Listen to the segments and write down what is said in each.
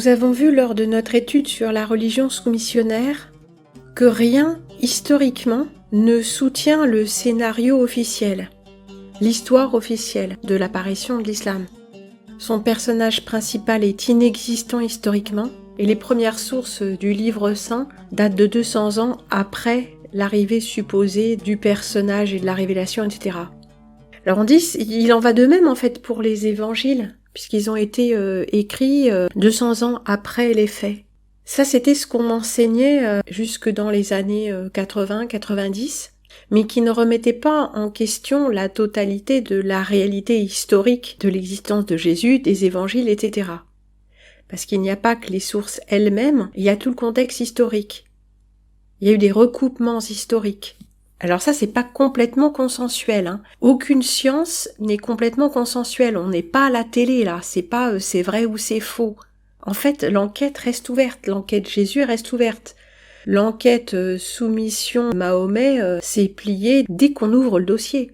Nous avons vu lors de notre étude sur la religion soumissionnaire que rien, historiquement, ne soutient le scénario officiel, l'histoire officielle de l'apparition de l'islam. Son personnage principal est inexistant historiquement, et les premières sources du livre saint datent de 200 ans après l'arrivée supposée du personnage et de la révélation, etc. Alors on dit, il en va de même en fait pour les évangiles, puisqu'ils ont été écrits 200 ans après les faits. Ça, c'était ce qu'on enseignait jusque dans les années 80-90, mais qui ne remettait pas en question la totalité de la réalité historique de l'existence de Jésus, des évangiles, etc. Parce qu'il n'y a pas que les sources elles-mêmes, il y a tout le contexte historique. Il y a eu des recoupements historiques. Alors ça, c'est pas complètement consensuel, hein. Aucune science n'est complètement consensuelle. On n'est pas à la télé, là. C'est pas c'est vrai ou c'est faux. En fait, l'enquête reste ouverte. L'enquête Jésus reste ouverte. L'enquête soumission Mahomet s'est pliée dès qu'on ouvre le dossier.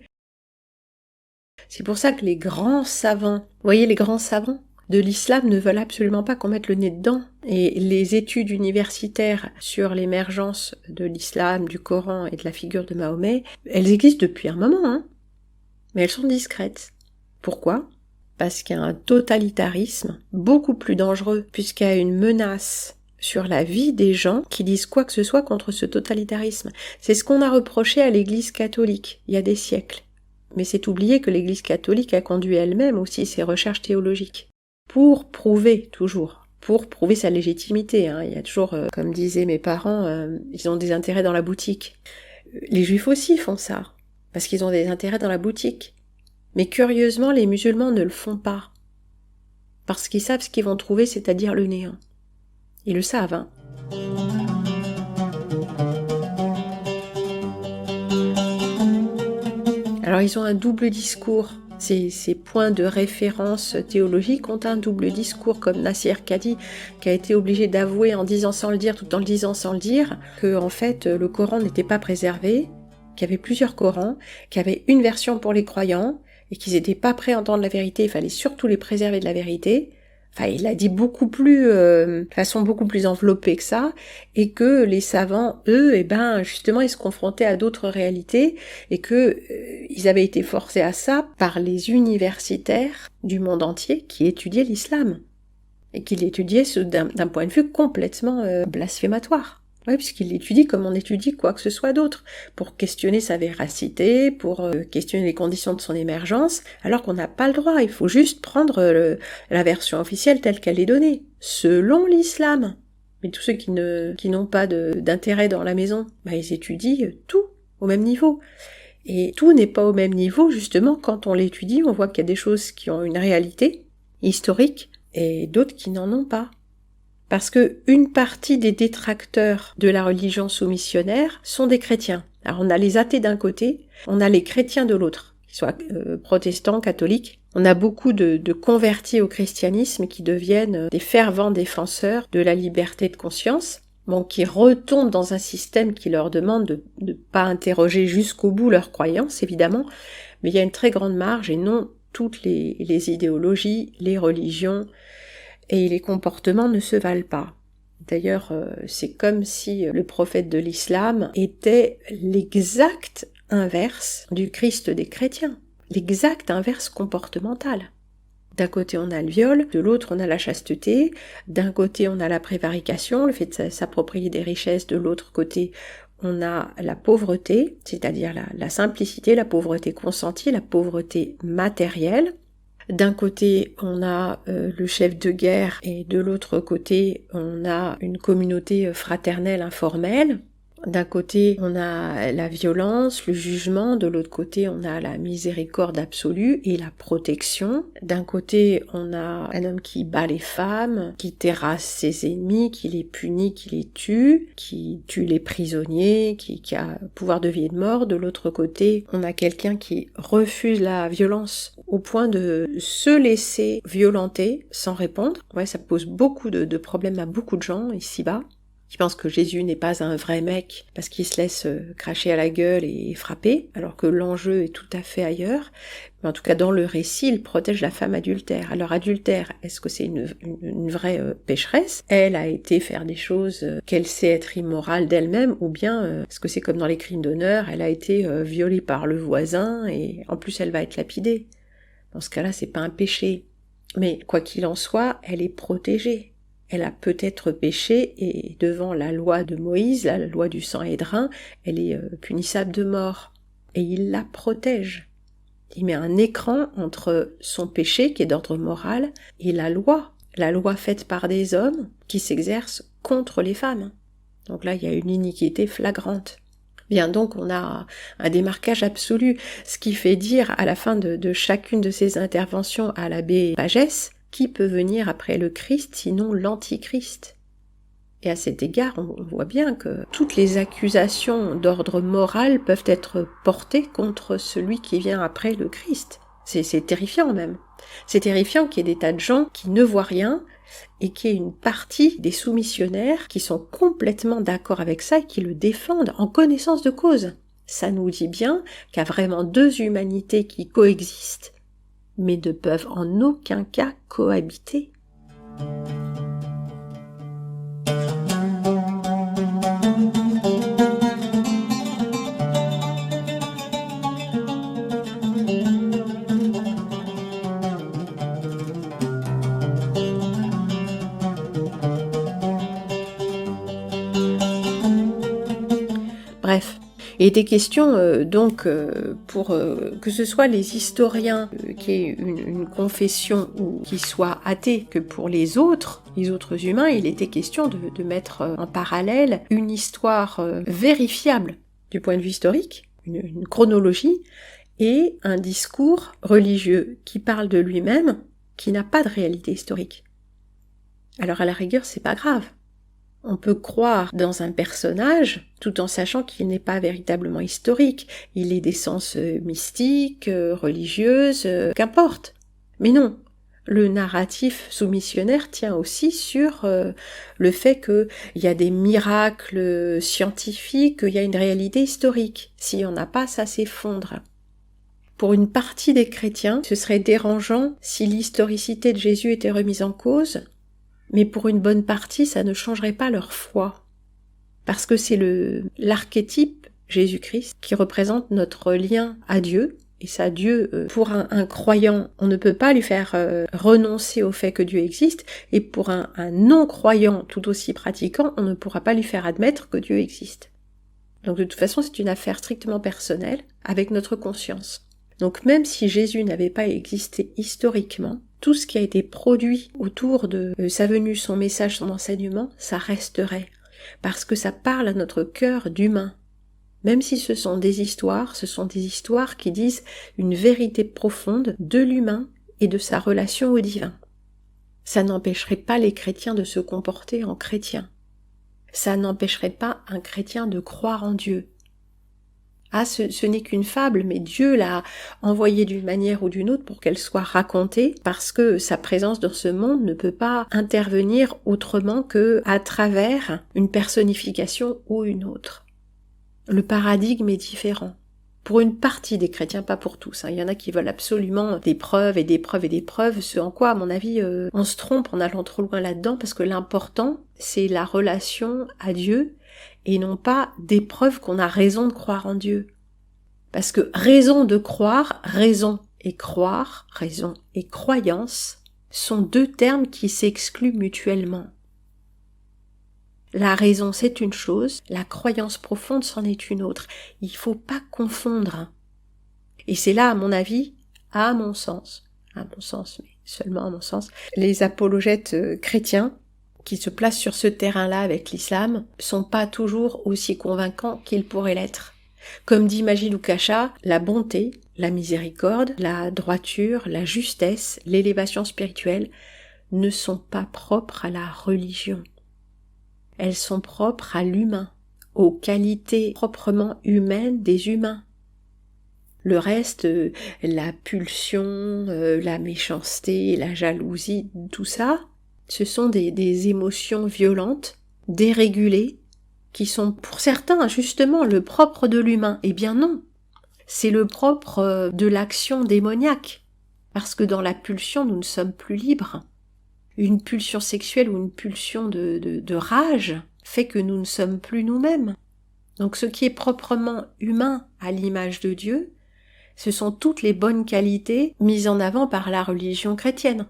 C'est pour ça que les grands savants, vous voyez les grands savants de l'islam ne veulent absolument pas qu'on mette le nez dedans. Et les études universitaires sur l'émergence de l'islam, du Coran et de la figure de Mahomet, elles existent depuis un moment, hein. Mais elles sont discrètes. Pourquoi ? Parce qu'il y a un totalitarisme beaucoup plus dangereux, puisqu'il y a une menace sur la vie des gens qui disent quoi que ce soit contre ce totalitarisme. C'est ce qu'on a reproché à l'Église catholique, il y a des siècles. Mais c'est oublier que l'Église catholique a conduit elle-même aussi ses recherches théologiques. Pour prouver sa légitimité, hein. Il y a toujours, comme disaient mes parents, ils ont des intérêts dans la boutique. Les juifs aussi font ça, parce qu'ils ont des intérêts dans la boutique. Mais curieusement, les musulmans ne le font pas, parce qu'ils savent ce qu'ils vont trouver, c'est-à-dire le néant. Ils le savent, hein. Alors ils ont un double discours. Ces points de référence théologiques ont un double discours, comme Nasir Kadi, qui a été obligé d'avouer en disant sans le dire, tout en le disant sans le dire, que en fait le Coran n'était pas préservé, qu'il y avait plusieurs Corans, qu'il y avait une version pour les croyants, et qu'ils n'étaient pas prêts à entendre la vérité, il fallait surtout les préserver de la vérité. Enfin, il l'a dit beaucoup plus, de façon beaucoup plus enveloppée que ça, et que les savants, eux, justement, ils se confrontaient à d'autres réalités, et que ils avaient été forcés à ça par les universitaires du monde entier qui étudiaient l'islam, et qui l'étudiaient d'un point de vue complètement blasphématoire. Oui, puisqu'il l'étudie comme on étudie quoi que ce soit d'autre, pour questionner sa véracité, pour questionner les conditions de son émergence, alors qu'on n'a pas le droit, il faut juste prendre la version officielle telle qu'elle est donnée, selon l'islam. Mais tous ceux qui n'ont pas d'intérêt dans la maison, ils étudient tout au même niveau. Et tout n'est pas au même niveau, justement, quand on l'étudie, on voit qu'il y a des choses qui ont une réalité historique, et d'autres qui n'en ont pas. Parce que une partie des détracteurs de la religion soumissionnaire sont des chrétiens. Alors on a les athées d'un côté, on a les chrétiens de l'autre, qu'ils soient protestants, catholiques. On a beaucoup de convertis au christianisme qui deviennent des fervents défenseurs de la liberté de conscience, qui retombent dans un système qui leur demande de ne pas interroger jusqu'au bout leurs croyances, évidemment, mais il y a une très grande marge et non toutes les idéologies, les religions, et les comportements ne se valent pas. D'ailleurs, c'est comme si le prophète de l'islam était l'exact inverse du Christ des chrétiens, l'exact inverse comportemental. D'un côté on a le viol, de l'autre on a la chasteté, d'un côté on a la prévarication, le fait de s'approprier des richesses, de l'autre côté on a la pauvreté, c'est-à-dire la simplicité, la pauvreté consentie, la pauvreté matérielle. D'un côté, on a le chef de guerre et de l'autre côté, on a une communauté fraternelle informelle. D'un côté, on a la violence, le jugement, de l'autre côté, on a la miséricorde absolue et la protection. D'un côté, on a un homme qui bat les femmes, qui terrasse ses ennemis, qui les punit, qui les tue, qui tue les prisonniers, qui a pouvoir de vie et de mort. De l'autre côté, on a quelqu'un qui refuse la violence au point de se laisser violenter sans répondre. Ouais, ça pose beaucoup de problèmes à beaucoup de gens ici-bas. qui pense que Jésus n'est pas un vrai mec parce qu'il se laisse cracher à la gueule et frapper, alors que l'enjeu est tout à fait ailleurs. Mais en tout cas, dans le récit, il protège la femme adultère. Alors adultère, est-ce que c'est une vraie pécheresse? Elle a été faire des choses qu'elle sait être immorale d'elle-même, ou bien, est-ce que c'est comme dans les crimes d'honneur, elle a été violée par le voisin et en plus elle va être lapidée? Dans ce cas-là, c'est pas un péché. Mais quoi qu'il en soit, elle est protégée. Elle a peut-être péché et devant la loi de Moïse, la loi du sang et drain, elle est punissable de mort. Et il la protège. Il met un écran entre son péché, qui est d'ordre moral, et la loi faite par des hommes qui s'exercent contre les femmes. Donc là, il y a une iniquité flagrante. Bien, donc on a un démarquage absolu, ce qui fait dire à la fin de chacune de ces interventions à l'abbé Pagès, qui peut venir après le Christ sinon l'Antichrist? Et à cet égard, on voit bien que toutes les accusations d'ordre moral peuvent être portées contre celui qui vient après le Christ. C'est terrifiant même. C'est terrifiant qu'il y ait des tas de gens qui ne voient rien et qu'il y ait une partie des soumissionnaires qui sont complètement d'accord avec ça et qui le défendent en connaissance de cause. Ça nous dit bien qu'il y a vraiment deux humanités qui coexistent, mais ne peuvent en aucun cas cohabiter. Bref, il était question pour que ce soit les historiens qui aient une confession ou qui soient athées, que pour les autres humains, il était question de mettre en parallèle une histoire vérifiable du point de vue historique, une chronologie, et un discours religieux qui parle de lui-même, qui n'a pas de réalité historique. Alors à la rigueur, c'est pas grave. On peut croire dans un personnage tout en sachant qu'il n'est pas véritablement historique. Il est d'essence mystique, religieuse, qu'importe. Mais non, le narratif soumissionnaire tient aussi sur le fait qu'il y a des miracles scientifiques, qu'il y a une réalité historique. S'il n'y en a pas, ça s'effondre. Pour une partie des chrétiens, ce serait dérangeant si l'historicité de Jésus était remise en cause, mais pour une bonne partie, ça ne changerait pas leur foi. Parce que c'est l'archétype Jésus-Christ qui représente notre lien à Dieu. Et ça, Dieu, pour un croyant, on ne peut pas lui faire renoncer au fait que Dieu existe. Et pour un non-croyant tout aussi pratiquant, on ne pourra pas lui faire admettre que Dieu existe. Donc de toute façon, c'est une affaire strictement personnelle avec notre conscience. Donc même si Jésus n'avait pas existé historiquement, tout ce qui a été produit autour de sa venue, son message, son enseignement, ça resterait. Parce que ça parle à notre cœur d'humain. Même si ce sont des histoires qui disent une vérité profonde de l'humain et de sa relation au divin. Ça n'empêcherait pas les chrétiens de se comporter en chrétiens. Ça n'empêcherait pas un chrétien de croire en Dieu. Ah, ce n'est qu'une fable, mais Dieu l'a envoyée d'une manière ou d'une autre pour qu'elle soit racontée, parce que sa présence dans ce monde ne peut pas intervenir autrement que à travers une personnification ou une autre. Le paradigme est différent. Pour une partie des chrétiens, pas pour tous. Il y en a qui veulent absolument des preuves et des preuves et des preuves, ce en quoi, à mon avis, on se trompe en allant trop loin là-dedans, parce que l'important, c'est la relation à Dieu, et non pas des preuves qu'on a raison de croire en Dieu. Parce que raison de croire, raison et croire, raison et croyance, sont deux termes qui s'excluent mutuellement. La raison, c'est une chose, la croyance profonde, c'en est une autre. Il ne faut pas confondre. Et c'est là, à mon avis, à mon sens, mais seulement à mon sens, les apologètes chrétiens qui se placent sur ce terrain-là avec l'islam sont pas toujours aussi convaincants qu'ils pourraient l'être. Comme dit Majid Oukasha, la bonté, la miséricorde, la droiture, la justesse, l'élévation spirituelle ne sont pas propres à la religion. Elles sont propres à l'humain, aux qualités proprement humaines des humains. Le reste, la pulsion, la méchanceté, la jalousie, tout ça, ce sont des émotions violentes, dérégulés, qui sont pour certains justement le propre de l'humain. Eh bien non, c'est le propre de l'action démoniaque, parce que dans la pulsion, nous ne sommes plus libres. Une pulsion sexuelle ou une pulsion de rage fait que nous ne sommes plus nous-mêmes. Donc ce qui est proprement humain à l'image de Dieu, ce sont toutes les bonnes qualités mises en avant par la religion chrétienne.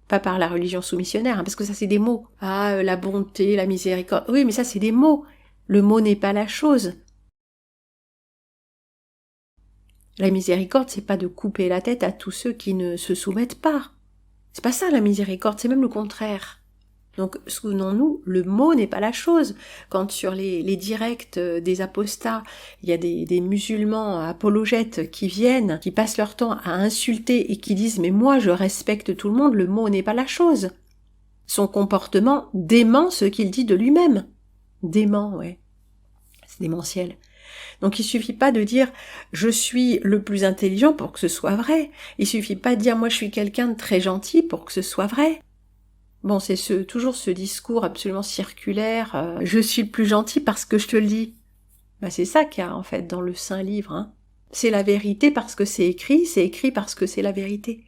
Pas par la religion soumissionnaire, parce que ça c'est des mots. Ah, la bonté, la miséricorde. Oui, mais ça c'est des mots. Le mot n'est pas la chose. La miséricorde, c'est pas de couper la tête à tous ceux qui ne se soumettent pas. C'est pas ça la miséricorde, c'est même le contraire. Donc, souvenons-nous, le mot n'est pas la chose. Quand sur les directs des apostats, il y a des musulmans apologètes qui viennent, qui passent leur temps à insulter et qui disent « mais moi je respecte tout le monde », le mot n'est pas la chose. Son comportement dément ce qu'il dit de lui-même. Dément, ouais. C'est démentiel. Donc il suffit pas de dire « je suis le plus intelligent » pour que ce soit vrai. Il suffit pas de dire « moi je suis quelqu'un de très gentil » pour que ce soit vrai. Bon, c'est toujours ce discours absolument circulaire, je suis le plus gentil parce que je te le dis. Ben, c'est ça qu'il y a en fait dans le Saint Livre. Hein. C'est la vérité parce que c'est écrit parce que c'est la vérité.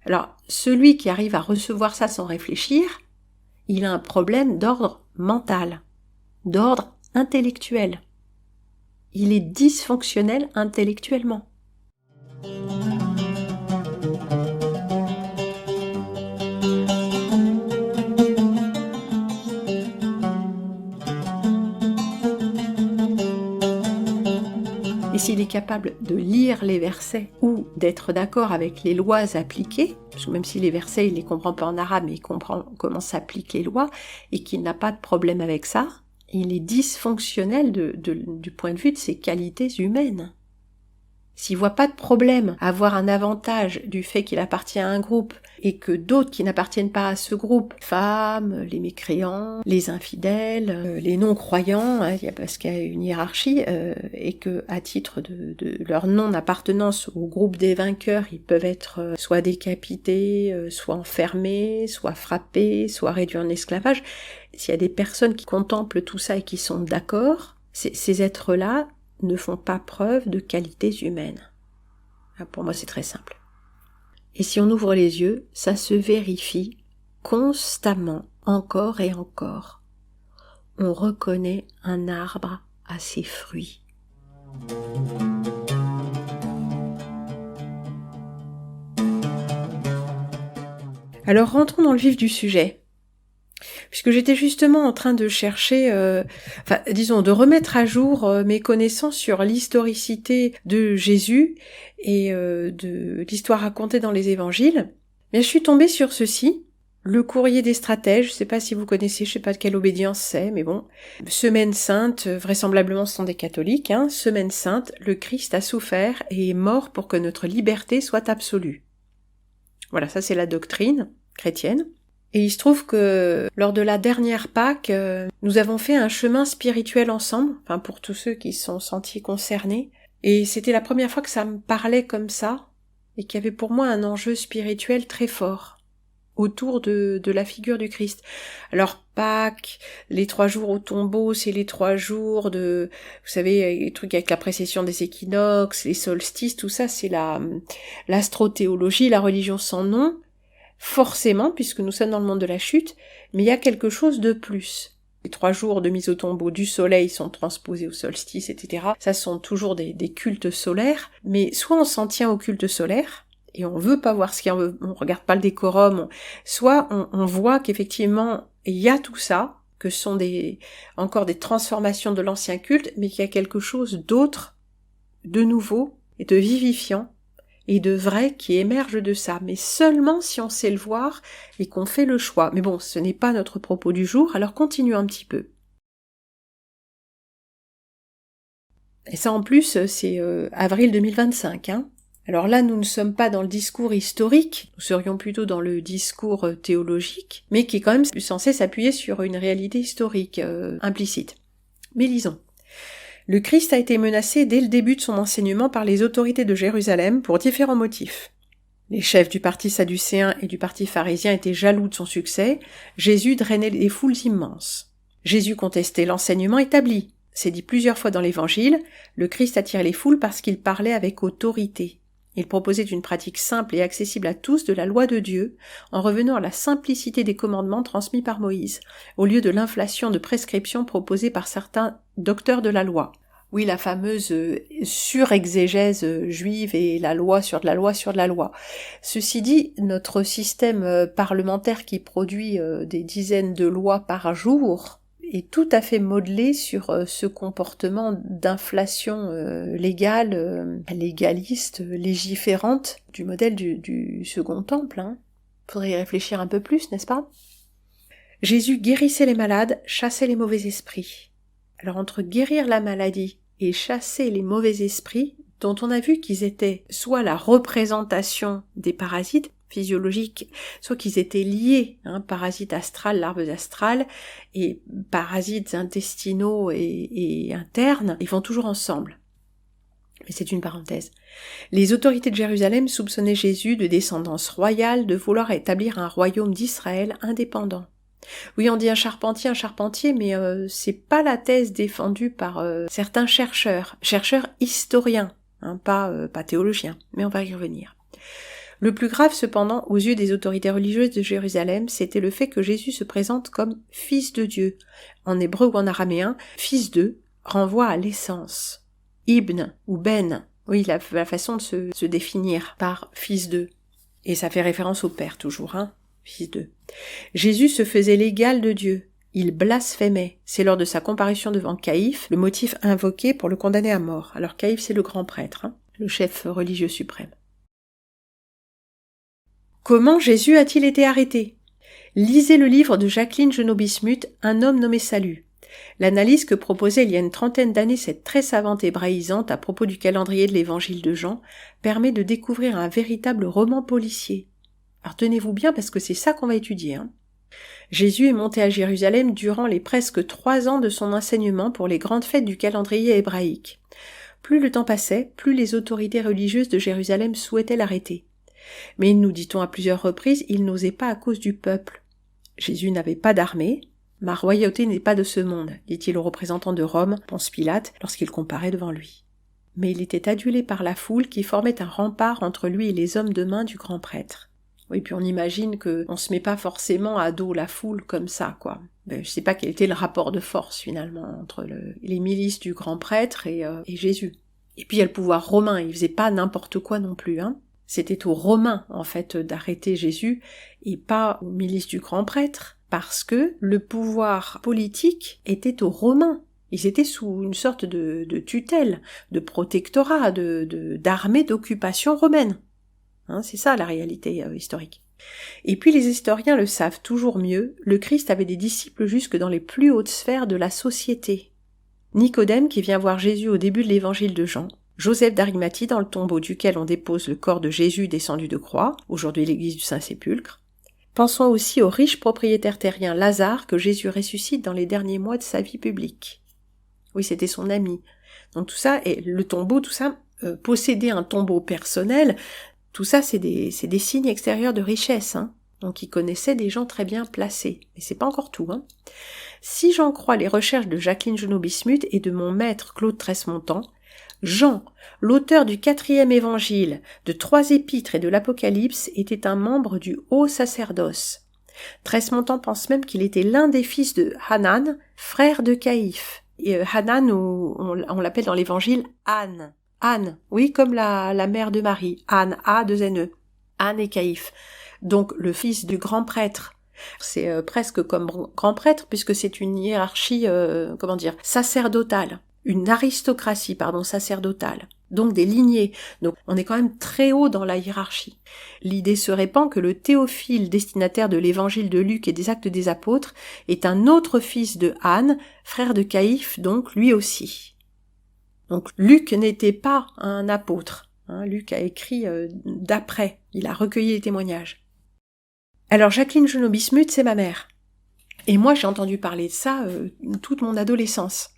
Alors, celui qui arrive à recevoir ça sans réfléchir, il a un problème d'ordre mental, d'ordre intellectuel. Il est dysfonctionnel intellectuellement. Et s'il est capable de lire les versets ou d'être d'accord avec les lois appliquées, parce que même si les versets il les comprend pas en arabe, mais il comprend comment s'appliquent les lois, et qu'il n'a pas de problème avec ça, il est dysfonctionnel du point de vue de ses qualités humaines. S'il voit pas de problème à avoir un avantage du fait qu'il appartient à un groupe et que d'autres qui n'appartiennent pas à ce groupe, les femmes, les mécréants, les infidèles, les non-croyants, hein, parce qu'il y a une hiérarchie, et que à titre de leur non-appartenance au groupe des vainqueurs, ils peuvent être soit décapités, soit enfermés, soit frappés, soit réduits en esclavage. S'il y a des personnes qui contemplent tout ça et qui sont d'accord, ces êtres-là ne font pas preuve de qualités humaines. Pour moi, c'est très simple. Et si on ouvre les yeux, ça se vérifie constamment, encore et encore. On reconnaît un arbre à ses fruits. Alors rentrons dans le vif du sujet. Puisque j'étais justement en train de chercher, de remettre à jour mes connaissances sur l'historicité de Jésus et de l'histoire racontée dans les évangiles, mais je suis tombée sur ceci, le courrier des stratèges, je sais pas si vous connaissez, je sais pas de quelle obédience c'est, mais bon, Semaine sainte, vraisemblablement ce sont des catholiques, hein, Semaine sainte, le Christ a souffert et est mort pour que notre liberté soit absolue. Voilà, ça c'est la doctrine chrétienne. Et il se trouve que lors de la dernière Pâques, nous avons fait un chemin spirituel ensemble, enfin pour tous ceux qui se sont sentis concernés, et c'était la première fois que ça me parlait comme ça, et qu'il y avait pour moi un enjeu spirituel très fort, autour de la figure du Christ. Alors Pâques, les 3 jours au tombeau, c'est les 3 jours de, vous savez, les trucs avec la précession des équinoxes, les solstices, tout ça c'est l'astrothéologie, la religion sans nom, forcément, puisque nous sommes dans le monde de la chute, mais il y a quelque chose de plus. Les 3 jours de mise au tombeau du soleil sont transposés au solstice, etc. Ça sont toujours des cultes solaires, mais soit on s'en tient au culte solaire, et on veut pas voir ce qu'il y a, on regarde pas le décorum, soit on voit qu'effectivement, il y a tout ça, que ce sont encore des transformations de l'ancien culte, mais qu'il y a quelque chose d'autre, de nouveau, et de vivifiant, et de vrai qui émerge de ça, mais seulement si on sait le voir et qu'on fait le choix. Mais bon, ce n'est pas notre propos du jour, alors continuons un petit peu. Et ça en plus, c'est avril 2025. Hein. Alors là, nous ne sommes pas dans le discours historique, nous serions plutôt dans le discours théologique, mais qui est quand même censé s'appuyer sur une réalité historique implicite. Mais lisons. Le Christ a été menacé dès le début de son enseignement par les autorités de Jérusalem pour différents motifs. Les chefs du parti sadducéen et du parti pharisien étaient jaloux de son succès, Jésus drainait des foules immenses. Jésus contestait l'enseignement établi. C'est dit plusieurs fois dans l'Évangile, le Christ attirait les foules parce qu'il parlait avec autorité. Il proposait une pratique simple et accessible à tous de la loi de Dieu, en revenant à la simplicité des commandements transmis par Moïse, au lieu de l'inflation de prescriptions proposée par certains docteurs de la loi. Oui, la fameuse surexégèse juive et la loi sur de la loi sur de la loi. Ceci dit, notre système parlementaire qui produit des dizaines de lois par jour est tout à fait modelé sur ce comportement d'inflation légale, légaliste, légiférante du modèle du Second Temple. Faudrait y réfléchir un peu plus, n'est-ce pas? Jésus guérissait les malades, chassait les mauvais esprits. Alors entre guérir la maladie et chasser les mauvais esprits, dont on a vu qu'ils étaient soit la représentation des parasites physiologiques, soit qu'ils étaient liés, parasites astrales, larves astrales, et parasites intestinaux et internes, ils vont toujours ensemble. Mais c'est une parenthèse. Les autorités de Jérusalem soupçonnaient Jésus de descendance royale, de vouloir établir un royaume d'Israël indépendant. Oui, on dit un charpentier, mais c'est pas la thèse défendue par certains chercheurs historiens, pas théologiens, mais on va y revenir. Le plus grave cependant, aux yeux des autorités religieuses de Jérusalem, c'était le fait que Jésus se présente comme fils de Dieu. En hébreu ou en araméen, fils de renvoie à l'essence. Ibn ou Ben, oui, la façon de se définir par fils de. Et ça fait référence au Père toujours, fils de. Jésus se faisait l'égal de Dieu. Il blasphémait. C'est lors de sa comparution devant Caïphe, le motif invoqué pour le condamner à mort. Alors Caïphe, c'est le grand prêtre, le chef religieux suprême. Comment Jésus a-t-il été arrêté? Lisez le livre de Jacqueline Genot-Bismuth, Un homme nommé Salut. L'analyse que proposait il y a une trentaine d'années cette très savante hébraïsante à propos du calendrier de l'évangile de Jean permet de découvrir un véritable roman policier. Alors tenez-vous bien parce que c'est ça qu'on va étudier. Jésus est monté à Jérusalem durant les presque 3 ans de son enseignement pour les grandes fêtes du calendrier hébraïque. Plus le temps passait, plus les autorités religieuses de Jérusalem souhaitaient l'arrêter. Mais nous dit-on à plusieurs reprises, il n'osait pas à cause du peuple. Jésus n'avait pas d'armée. Ma royauté n'est pas de ce monde, dit-il au représentant de Rome, Ponce Pilate, lorsqu'il comparait devant lui. Mais il était adulé par la foule qui formait un rempart entre lui et les hommes de main du grand prêtre. Oui, puis on imagine qu'on se met pas forcément à dos la foule comme ça, quoi. Je sais pas quel était le rapport de force, finalement, entre les milices du grand prêtre et Jésus. Et puis il y a le pouvoir romain, il faisait pas n'importe quoi non plus, C'était aux Romains, en fait, d'arrêter Jésus, et pas aux milices du grand prêtre, parce que le pouvoir politique était aux Romains. Ils étaient sous une sorte de tutelle, de protectorat, d'armée d'occupation romaine. C'est ça la réalité historique. Et puis les historiens le savent toujours mieux, le Christ avait des disciples jusque dans les plus hautes sphères de la société. Nicodème qui vient voir Jésus au début de l'évangile de Jean, Joseph d'Arimathie dans le tombeau duquel on dépose le corps de Jésus descendu de croix, aujourd'hui l'église du Saint-Sépulcre. Pensons aussi au riche propriétaire terrien Lazare que Jésus ressuscite dans les derniers mois de sa vie publique. Oui, c'était son ami. Donc tout ça, et le tombeau, tout ça, posséder un tombeau personnel, tout ça c'est des signes extérieurs de richesse. Donc il connaissait des gens très bien placés. Mais c'est pas encore tout. Si j'en crois les recherches de Jacqueline Genot-Bismuth et de mon maître Claude Tresmontant, Jean, l'auteur du 4e évangile, de 3 épîtres et de l'Apocalypse, était un membre du haut sacerdoce. Tresmontant pense même qu'il était l'un des fils de Hanan, frère de Caïphe. Et Hanan, on l'appelle dans l'évangile Anne. Anne, oui, comme la mère de Marie. Anne, A-2-N-E. Anne et Caïphe. Donc le fils du grand prêtre. C'est presque comme grand prêtre puisque c'est une hiérarchie, sacerdotale. Une aristocratie, sacerdotale. Donc des lignées. Donc on est quand même très haut dans la hiérarchie. L'idée se répand que le Théophile, destinataire de l'évangile de Luc et des Actes des Apôtres, est un autre fils de Anne, frère de Caïphe, donc lui aussi. Donc Luc n'était pas un apôtre. Luc a écrit d'après. Il a recueilli les témoignages. Alors Jacqueline Genot-Bismuth, c'est ma mère. Et moi j'ai entendu parler de ça toute mon adolescence.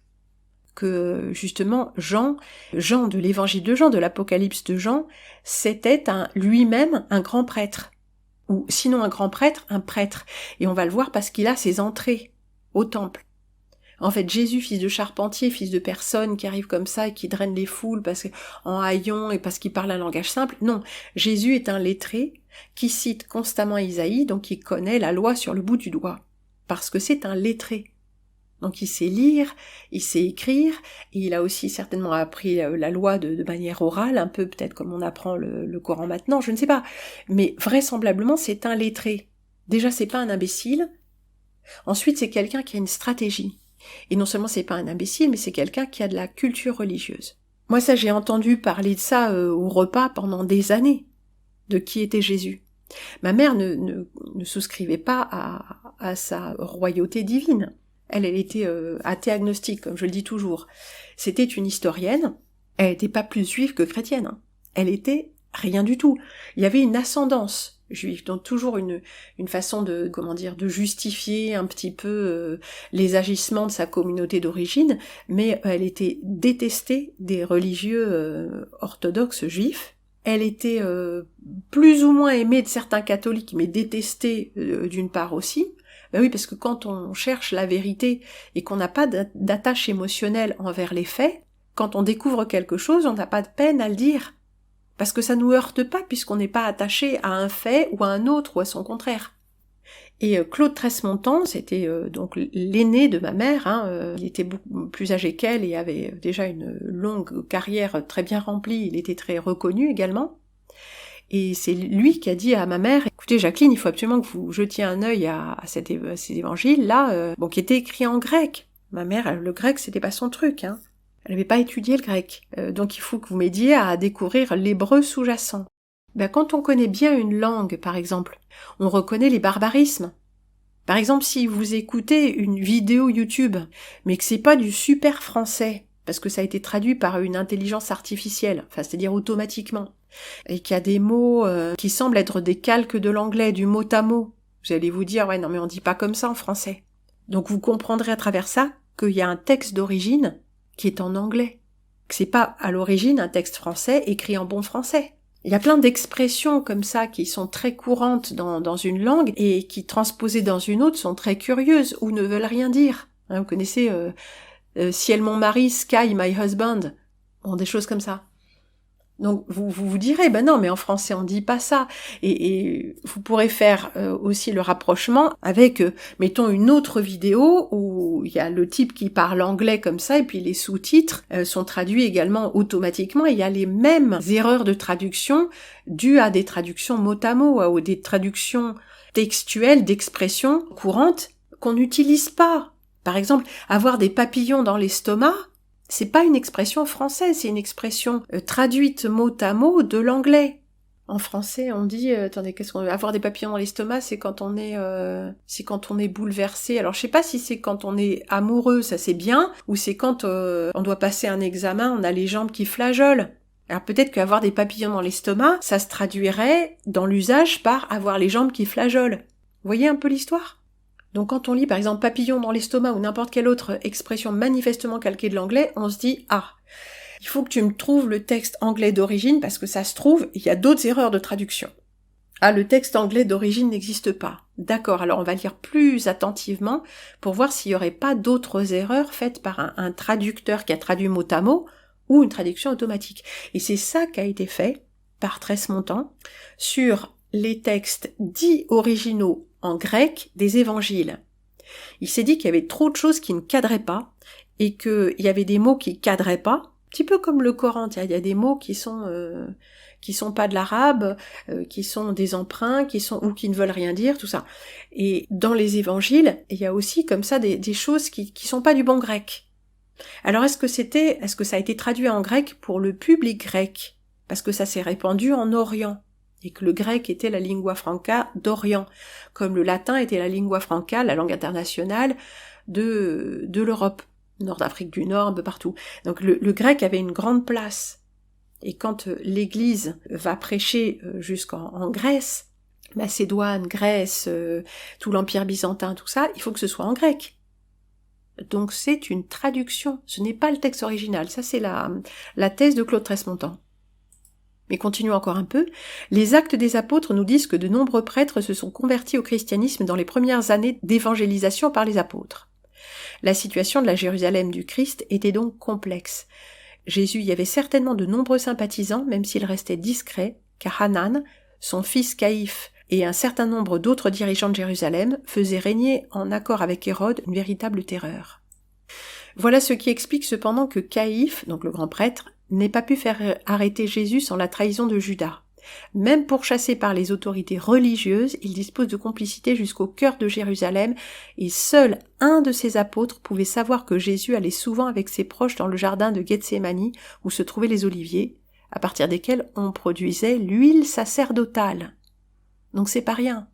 Que justement Jean de l'évangile de Jean, de l'Apocalypse de Jean, c'était lui-même un grand prêtre. Ou sinon un grand prêtre, un prêtre. Et on va le voir parce qu'il a ses entrées au temple. En fait, Jésus, fils de charpentier, fils de personne qui arrive comme ça et qui draine les foules en haillons et parce qu'il parle un langage simple. Non, Jésus est un lettré qui cite constamment Isaïe, donc qui connaît la loi sur le bout du doigt. Parce que c'est un lettré. Donc il sait lire, il sait écrire, et il a aussi certainement appris la loi de manière orale, un peu peut-être comme on apprend le Coran maintenant, je ne sais pas. Mais vraisemblablement, c'est un lettré. Déjà, c'est pas un imbécile. Ensuite, c'est quelqu'un qui a une stratégie. Et non seulement c'est pas un imbécile, mais c'est quelqu'un qui a de la culture religieuse. Moi, ça, j'ai entendu parler de ça au repas pendant des années, de qui était Jésus. Ma mère ne souscrivait pas à sa royauté divine. Elle était athée agnostique, comme je le dis toujours. C'était une historienne, elle n'était pas plus juive que chrétienne. Hein. Elle était rien du tout. Il y avait une ascendance juive, donc toujours une façon de justifier un petit peu les agissements de sa communauté d'origine, mais elle était détestée des religieux orthodoxes juifs. Elle était plus ou moins aimée de certains catholiques, mais détestée d'une part aussi. Ben oui, parce que quand on cherche la vérité et qu'on n'a pas d'attache émotionnelle envers les faits, quand on découvre quelque chose, on n'a pas de peine à le dire. Parce que ça nous heurte pas, puisqu'on n'est pas attaché à un fait ou à un autre ou à son contraire. Et Claude Tresmontant, c'était donc l'aîné de ma mère, il était beaucoup plus âgé qu'elle et avait déjà une longue carrière très bien remplie, il était très reconnu également. Et c'est lui qui a dit à ma mère, écoutez Jacqueline, il faut absolument que vous jetiez un œil à ces évangiles-là, qui étaient écrits en grec. Ma mère, le grec, c'était pas son truc, hein. Elle n'avait pas étudié le grec. Donc il faut que vous m'aidiez à découvrir l'hébreu sous-jacent. Quand on connaît bien une langue, par exemple, on reconnaît les barbarismes. Par exemple, si vous écoutez une vidéo YouTube, mais que c'est pas du super français, parce que ça a été traduit par une intelligence artificielle, c'est-à-dire automatiquement, et qu'il y a des mots qui semblent être des calques de l'anglais, du mot à mot. Vous allez vous dire, ouais, non mais on dit pas comme ça en français. Donc vous comprendrez à travers ça qu'il y a un texte d'origine qui est en anglais. Que c'est pas à l'origine un texte français écrit en bon français. Il y a plein d'expressions comme ça qui sont très courantes dans une langue et qui, transposées dans une autre, sont très curieuses ou ne veulent rien dire. Vous connaissez ciel mon mari, sky my husband. Bon, des choses comme ça. Donc vous direz, non, mais en français on dit pas ça. Et vous pourrez faire aussi le rapprochement avec, mettons, une autre vidéo où il y a le type qui parle anglais comme ça, et puis les sous-titres sont traduits également automatiquement, et il y a les mêmes erreurs de traduction dues à des traductions mot à mot, ou des traductions textuelles d'expressions courantes qu'on n'utilise pas. Par exemple, avoir des papillons dans l'estomac, c'est pas une expression française, c'est une expression traduite mot à mot de l'anglais. En français, on dit, avoir des papillons dans l'estomac, c'est quand on est bouleversé. Alors je sais pas si c'est quand on est amoureux, ça c'est bien, ou c'est quand on doit passer un examen, on a les jambes qui flageolent. Alors peut-être qu'avoir des papillons dans l'estomac, ça se traduirait dans l'usage par avoir les jambes qui flageolent. Vous voyez un peu l'histoire ? Donc quand on lit par exemple papillon dans l'estomac ou n'importe quelle autre expression manifestement calquée de l'anglais, on se dit « Ah, il faut que tu me trouves le texte anglais d'origine parce que ça se trouve, il y a d'autres erreurs de traduction. » Ah, le texte anglais d'origine n'existe pas. D'accord, alors on va lire plus attentivement pour voir s'il n'y aurait pas d'autres erreurs faites par un traducteur qui a traduit mot à mot ou une traduction automatique. Et c'est ça qui a été fait par Tresmontant sur les textes dits originaux en grec des évangiles. Il s'est dit qu'il y avait trop de choses qui ne cadraient pas et qu'il y avait des mots qui cadraient pas, un petit peu comme le Coran, il y a des mots qui sont pas de l'arabe, qui sont des emprunts, ou qui ne veulent rien dire, tout ça. Et dans les évangiles, il y a aussi comme ça des choses qui sont pas du bon grec. Alors est-ce que ça a été traduit en grec pour le public grec? Parce que ça s'est répandu en Orient. Et que le grec était la lingua franca d'Orient, comme le latin était la lingua franca, la langue internationale de l'Europe, Nord d'Afrique du Nord, un peu partout. Donc le grec avait une grande place. Et quand l'Église va prêcher jusqu'en Grèce, Macédoine, Grèce, tout l'Empire byzantin, tout ça, il faut que ce soit en grec. Donc c'est une traduction, ce n'est pas le texte original. Ça c'est la thèse de Claude Tresmontant. Mais continuons encore un peu. Les Actes des Apôtres nous disent que de nombreux prêtres se sont convertis au christianisme dans les premières années d'évangélisation par les apôtres. La situation de la Jérusalem du Christ était donc complexe. Jésus y avait certainement de nombreux sympathisants, même s'il restait discret, car Hanan, son fils Caïphe et un certain nombre d'autres dirigeants de Jérusalem faisaient régner en accord avec Hérode une véritable terreur. Voilà ce qui explique cependant que Caïphe, donc le grand prêtre, n'ait pas pu faire arrêter Jésus sans la trahison de Judas. Même pourchassé par les autorités religieuses, il dispose de complicité jusqu'au cœur de Jérusalem et seul un de ses apôtres pouvait savoir que Jésus allait souvent avec ses proches dans le jardin de Gethsémani où se trouvaient les oliviers, à partir desquels on produisait l'huile sacerdotale. Donc c'est pas rien.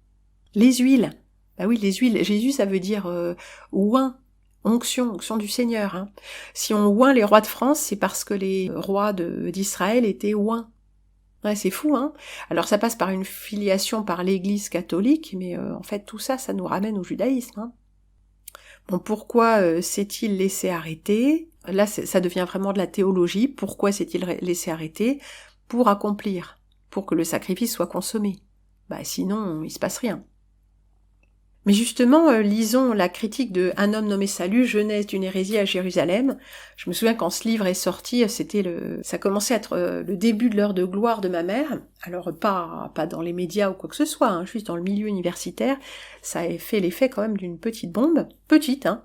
Les huiles. Bah oui, les huiles. Jésus, ça veut dire oint, onction du Seigneur. Hein. Si on oint les rois de France, c'est parce que les rois d'Israël étaient oints. Ouais, c'est fou, hein. Alors ça passe par une filiation par l'Église catholique, mais en fait tout ça, ça nous ramène au judaïsme. Hein. Bon, pourquoi s'est-il laissé arrêter ? Là, ça devient vraiment de la théologie. Pourquoi s'est-il laissé arrêter ? Pour accomplir, pour que le sacrifice soit consommé. Bah sinon, il se passe rien. Mais justement, lisons la critique de Un homme nommé Salut, Genèse d'une hérésie à Jérusalem. Je me souviens quand ce livre est sorti, ça commençait à être le début de l'heure de gloire de ma mère. Alors pas dans les médias ou quoi que ce soit, hein, juste dans le milieu universitaire. Ça a fait l'effet quand même d'une petite bombe. Petite, hein.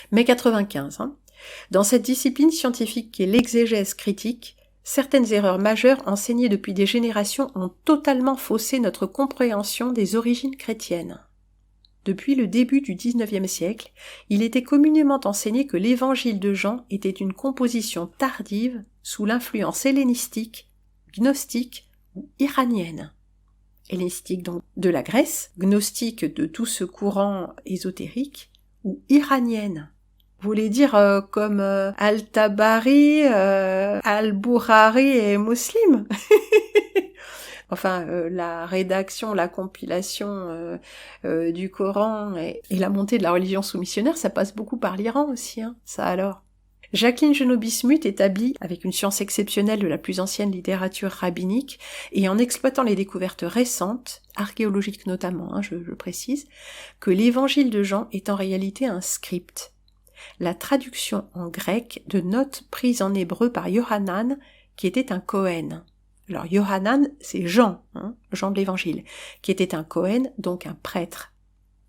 Mais 95, hein. Dans cette discipline scientifique qui est l'exégèse critique, certaines erreurs majeures enseignées depuis des générations ont totalement faussé notre compréhension des origines chrétiennes. Depuis le début du XIXe siècle, il était communément enseigné que l'évangile de Jean était une composition tardive sous l'influence hellénistique, gnostique ou iranienne. Hellénistique donc de la Grèce, gnostique de tout ce courant ésotérique, ou iranienne. Vous voulez dire comme Al-Tabari, Al-Bourari et Muslim. Enfin, la rédaction, la compilation du Coran et la montée de la religion sous-missionnaire, ça passe beaucoup par l'Iran aussi, hein, ça alors. Jacqueline Genot-Bismuth établit, avec une science exceptionnelle de la plus ancienne littérature rabbinique, et en exploitant les découvertes récentes, archéologiques notamment, hein, je précise, que l'évangile de Jean est en réalité un script. La traduction en grec de notes prises en hébreu par Yohanan, qui était un Cohen. Alors Yohanan, c'est Jean, hein, Jean de l'Évangile, qui était un Cohen, donc un prêtre,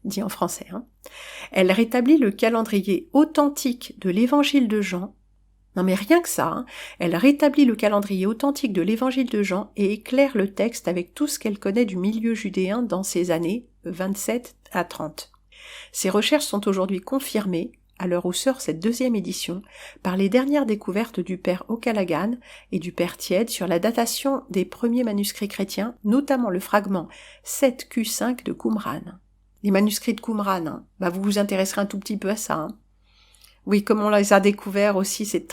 dit en français. Hein. Elle rétablit le calendrier authentique de l'Évangile de Jean. Non mais rien que ça, hein, elle rétablit le calendrier authentique de l'Évangile de Jean et éclaire le texte avec tout ce qu'elle connaît du milieu judéen dans ces années 27 à 30. Ces recherches sont aujourd'hui confirmées, à l'heure où sort cette deuxième édition, par les dernières découvertes du père O'Callaghan et du père Tiède sur la datation des premiers manuscrits chrétiens, notamment le fragment 7Q5 de Qumran. Les manuscrits de Qumran, hein, bah vous vous intéresserez un tout petit peu à ça. Hein. Oui, comme on les a découverts aussi, c'est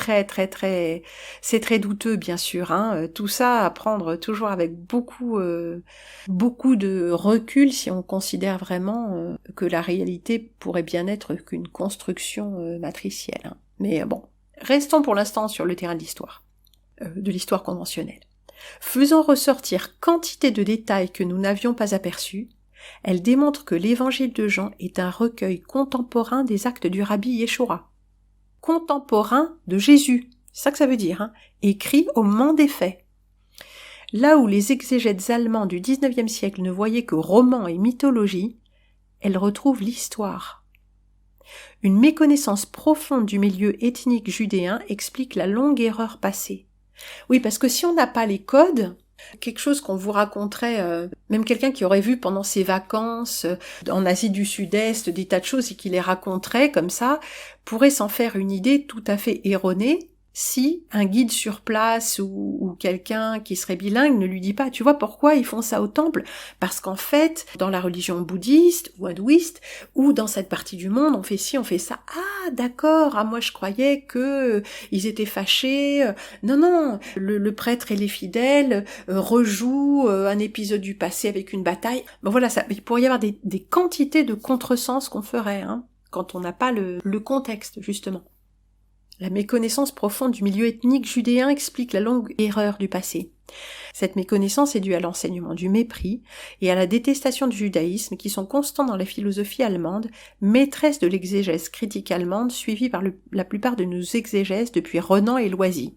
c'est très douteux bien sûr. Hein. Tout ça à prendre toujours avec beaucoup de recul si on considère vraiment que la réalité pourrait bien être qu'une construction matricielle. Hein. Mais bon, restons pour l'instant sur le terrain de l'histoire conventionnelle. Faisant ressortir quantité de détails que nous n'avions pas aperçus, elle démontre que l'évangile de Jean est un recueil contemporain des actes du rabbi Yeshua. Contemporain de Jésus, c'est ça que ça veut dire, hein, écrit au moment des faits. Là où les exégètes allemands du XIXe siècle ne voyaient que romans et mythologie, elle retrouve l'histoire. Une méconnaissance profonde du milieu ethnique judéen explique la longue erreur passée. Oui, parce que si on n'a pas les codes, quelque chose qu'on vous raconterait, même quelqu'un qui aurait vu pendant ses vacances en Asie du Sud-Est des tas de choses et qui les raconterait comme ça, pourrait s'en faire une idée tout à fait erronée si un guide sur place ou quelqu'un qui serait bilingue ne lui dit pas « Tu vois pourquoi ils font ça au temple ?» Parce qu'en fait, dans la religion bouddhiste ou hindouiste, ou dans cette partie du monde, on fait ci, on fait ça. Ah, d'accord, moi je croyais que ils étaient fâchés. Non, le prêtre et les fidèles rejouent un épisode du passé avec une bataille. Bon voilà, il pourrait y avoir des quantités de contresens qu'on ferait, hein, quand on n'a pas le contexte, justement. La méconnaissance profonde du milieu ethnique judéen explique la longue erreur du passé. Cette méconnaissance est due à l'enseignement du mépris et à la détestation du judaïsme qui sont constants dans la philosophie allemande, maîtresse de l'exégèse critique allemande suivie par la plupart de nos exégèses depuis Renan et Loisy.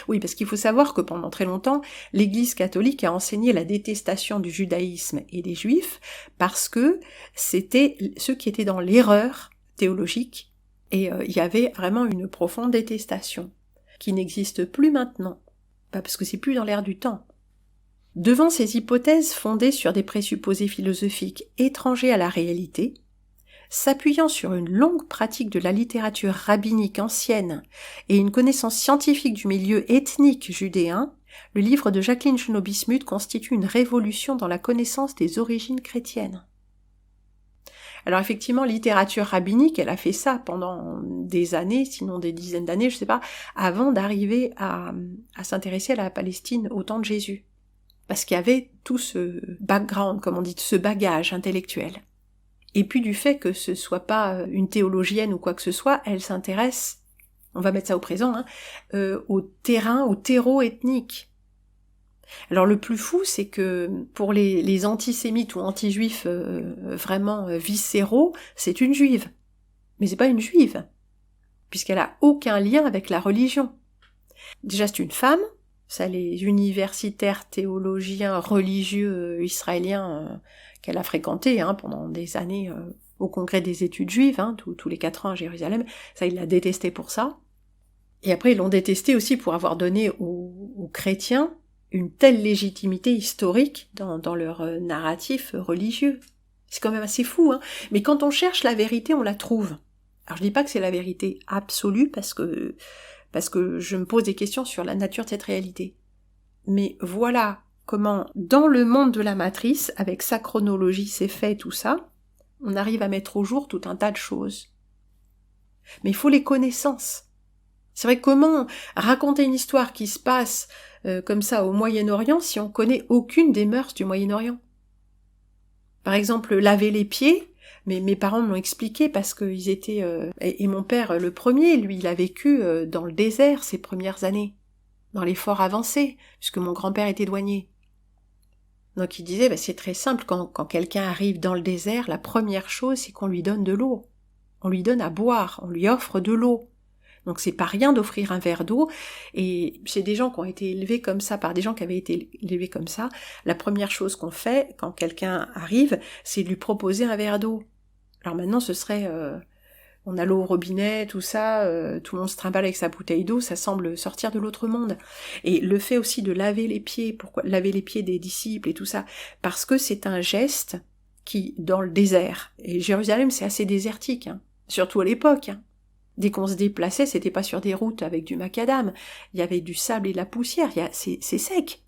Oui, parce qu'il faut savoir que pendant très longtemps, l'Église catholique a enseigné la détestation du judaïsme et des juifs parce que c'était ceux qui étaient dans l'erreur théologique et il y avait vraiment une profonde détestation qui n'existe plus maintenant. Parce que c'est plus dans l'air du temps. Devant ces hypothèses fondées sur des présupposés philosophiques étrangers à la réalité, s'appuyant sur une longue pratique de la littérature rabbinique ancienne et une connaissance scientifique du milieu ethnique judéen, le livre de Jacqueline Junot-Bismuth constitue une révolution dans la connaissance des origines chrétiennes. Alors effectivement, littérature rabbinique, elle a fait ça pendant des années, sinon des dizaines d'années, je sais pas, avant d'arriver à s'intéresser à la Palestine au temps de Jésus. Parce qu'il y avait tout ce background, comme on dit, ce bagage intellectuel. Et puis du fait que ce soit pas une théologienne ou quoi que ce soit, elle s'intéresse, on va mettre ça au présent, au terrain, au terreau ethnique. Alors le plus fou, c'est que pour les antisémites ou anti-juifs vraiment viscéraux, c'est une juive. Mais c'est pas une juive, puisqu'elle a aucun lien avec la religion. Déjà, c'est une femme, ça les universitaires théologiens religieux israéliens qu'elle a fréquentés pendant des années au congrès des études juives, tous les 4 ans à Jérusalem, ça ils la détestaient pour ça. Et après ils l'ont détestée aussi pour avoir donné aux chrétiens une telle légitimité historique dans leur narratif religieux. C'est quand même assez fou, mais quand on cherche la vérité, on la trouve. Alors je dis pas que c'est la vérité absolue, parce que je me pose des questions sur la nature de cette réalité. Mais voilà comment, dans le monde de la matrice, avec sa chronologie, ses faits, tout ça, on arrive à mettre au jour tout un tas de choses. Mais il faut les connaissances. C'est vrai, comment raconter une histoire qui se passe comme ça au Moyen-Orient si on connaît aucune des mœurs du Moyen-Orient? Par exemple, laver les pieds, mais mes parents me l'ont expliqué parce qu'ils étaient... et mon père, le premier, lui, il a vécu dans le désert ces premières années, dans les forts avancés, puisque mon grand-père était douanier. Donc il disait, c'est très simple, quand quelqu'un arrive dans le désert, la première chose, c'est qu'on lui donne de l'eau. On lui donne à boire, on lui offre de l'eau. Donc c'est pas rien d'offrir un verre d'eau, et chez des gens qui ont été élevés comme ça, par des gens qui avaient été élevés comme ça, la première chose qu'on fait quand quelqu'un arrive, c'est de lui proposer un verre d'eau. Alors maintenant ce serait, on a l'eau au robinet, tout ça, tout le monde se trimballe avec sa bouteille d'eau, ça semble sortir de l'autre monde. Et le fait aussi de laver les pieds, pourquoi laver les pieds des disciples et tout ça? Parce que c'est un geste qui, dans le désert, et Jérusalem c'est assez désertique, surtout à l'époque, dès qu'on se déplaçait, c'était pas sur des routes avec du macadam, il y avait du sable et de la poussière, c'est sec.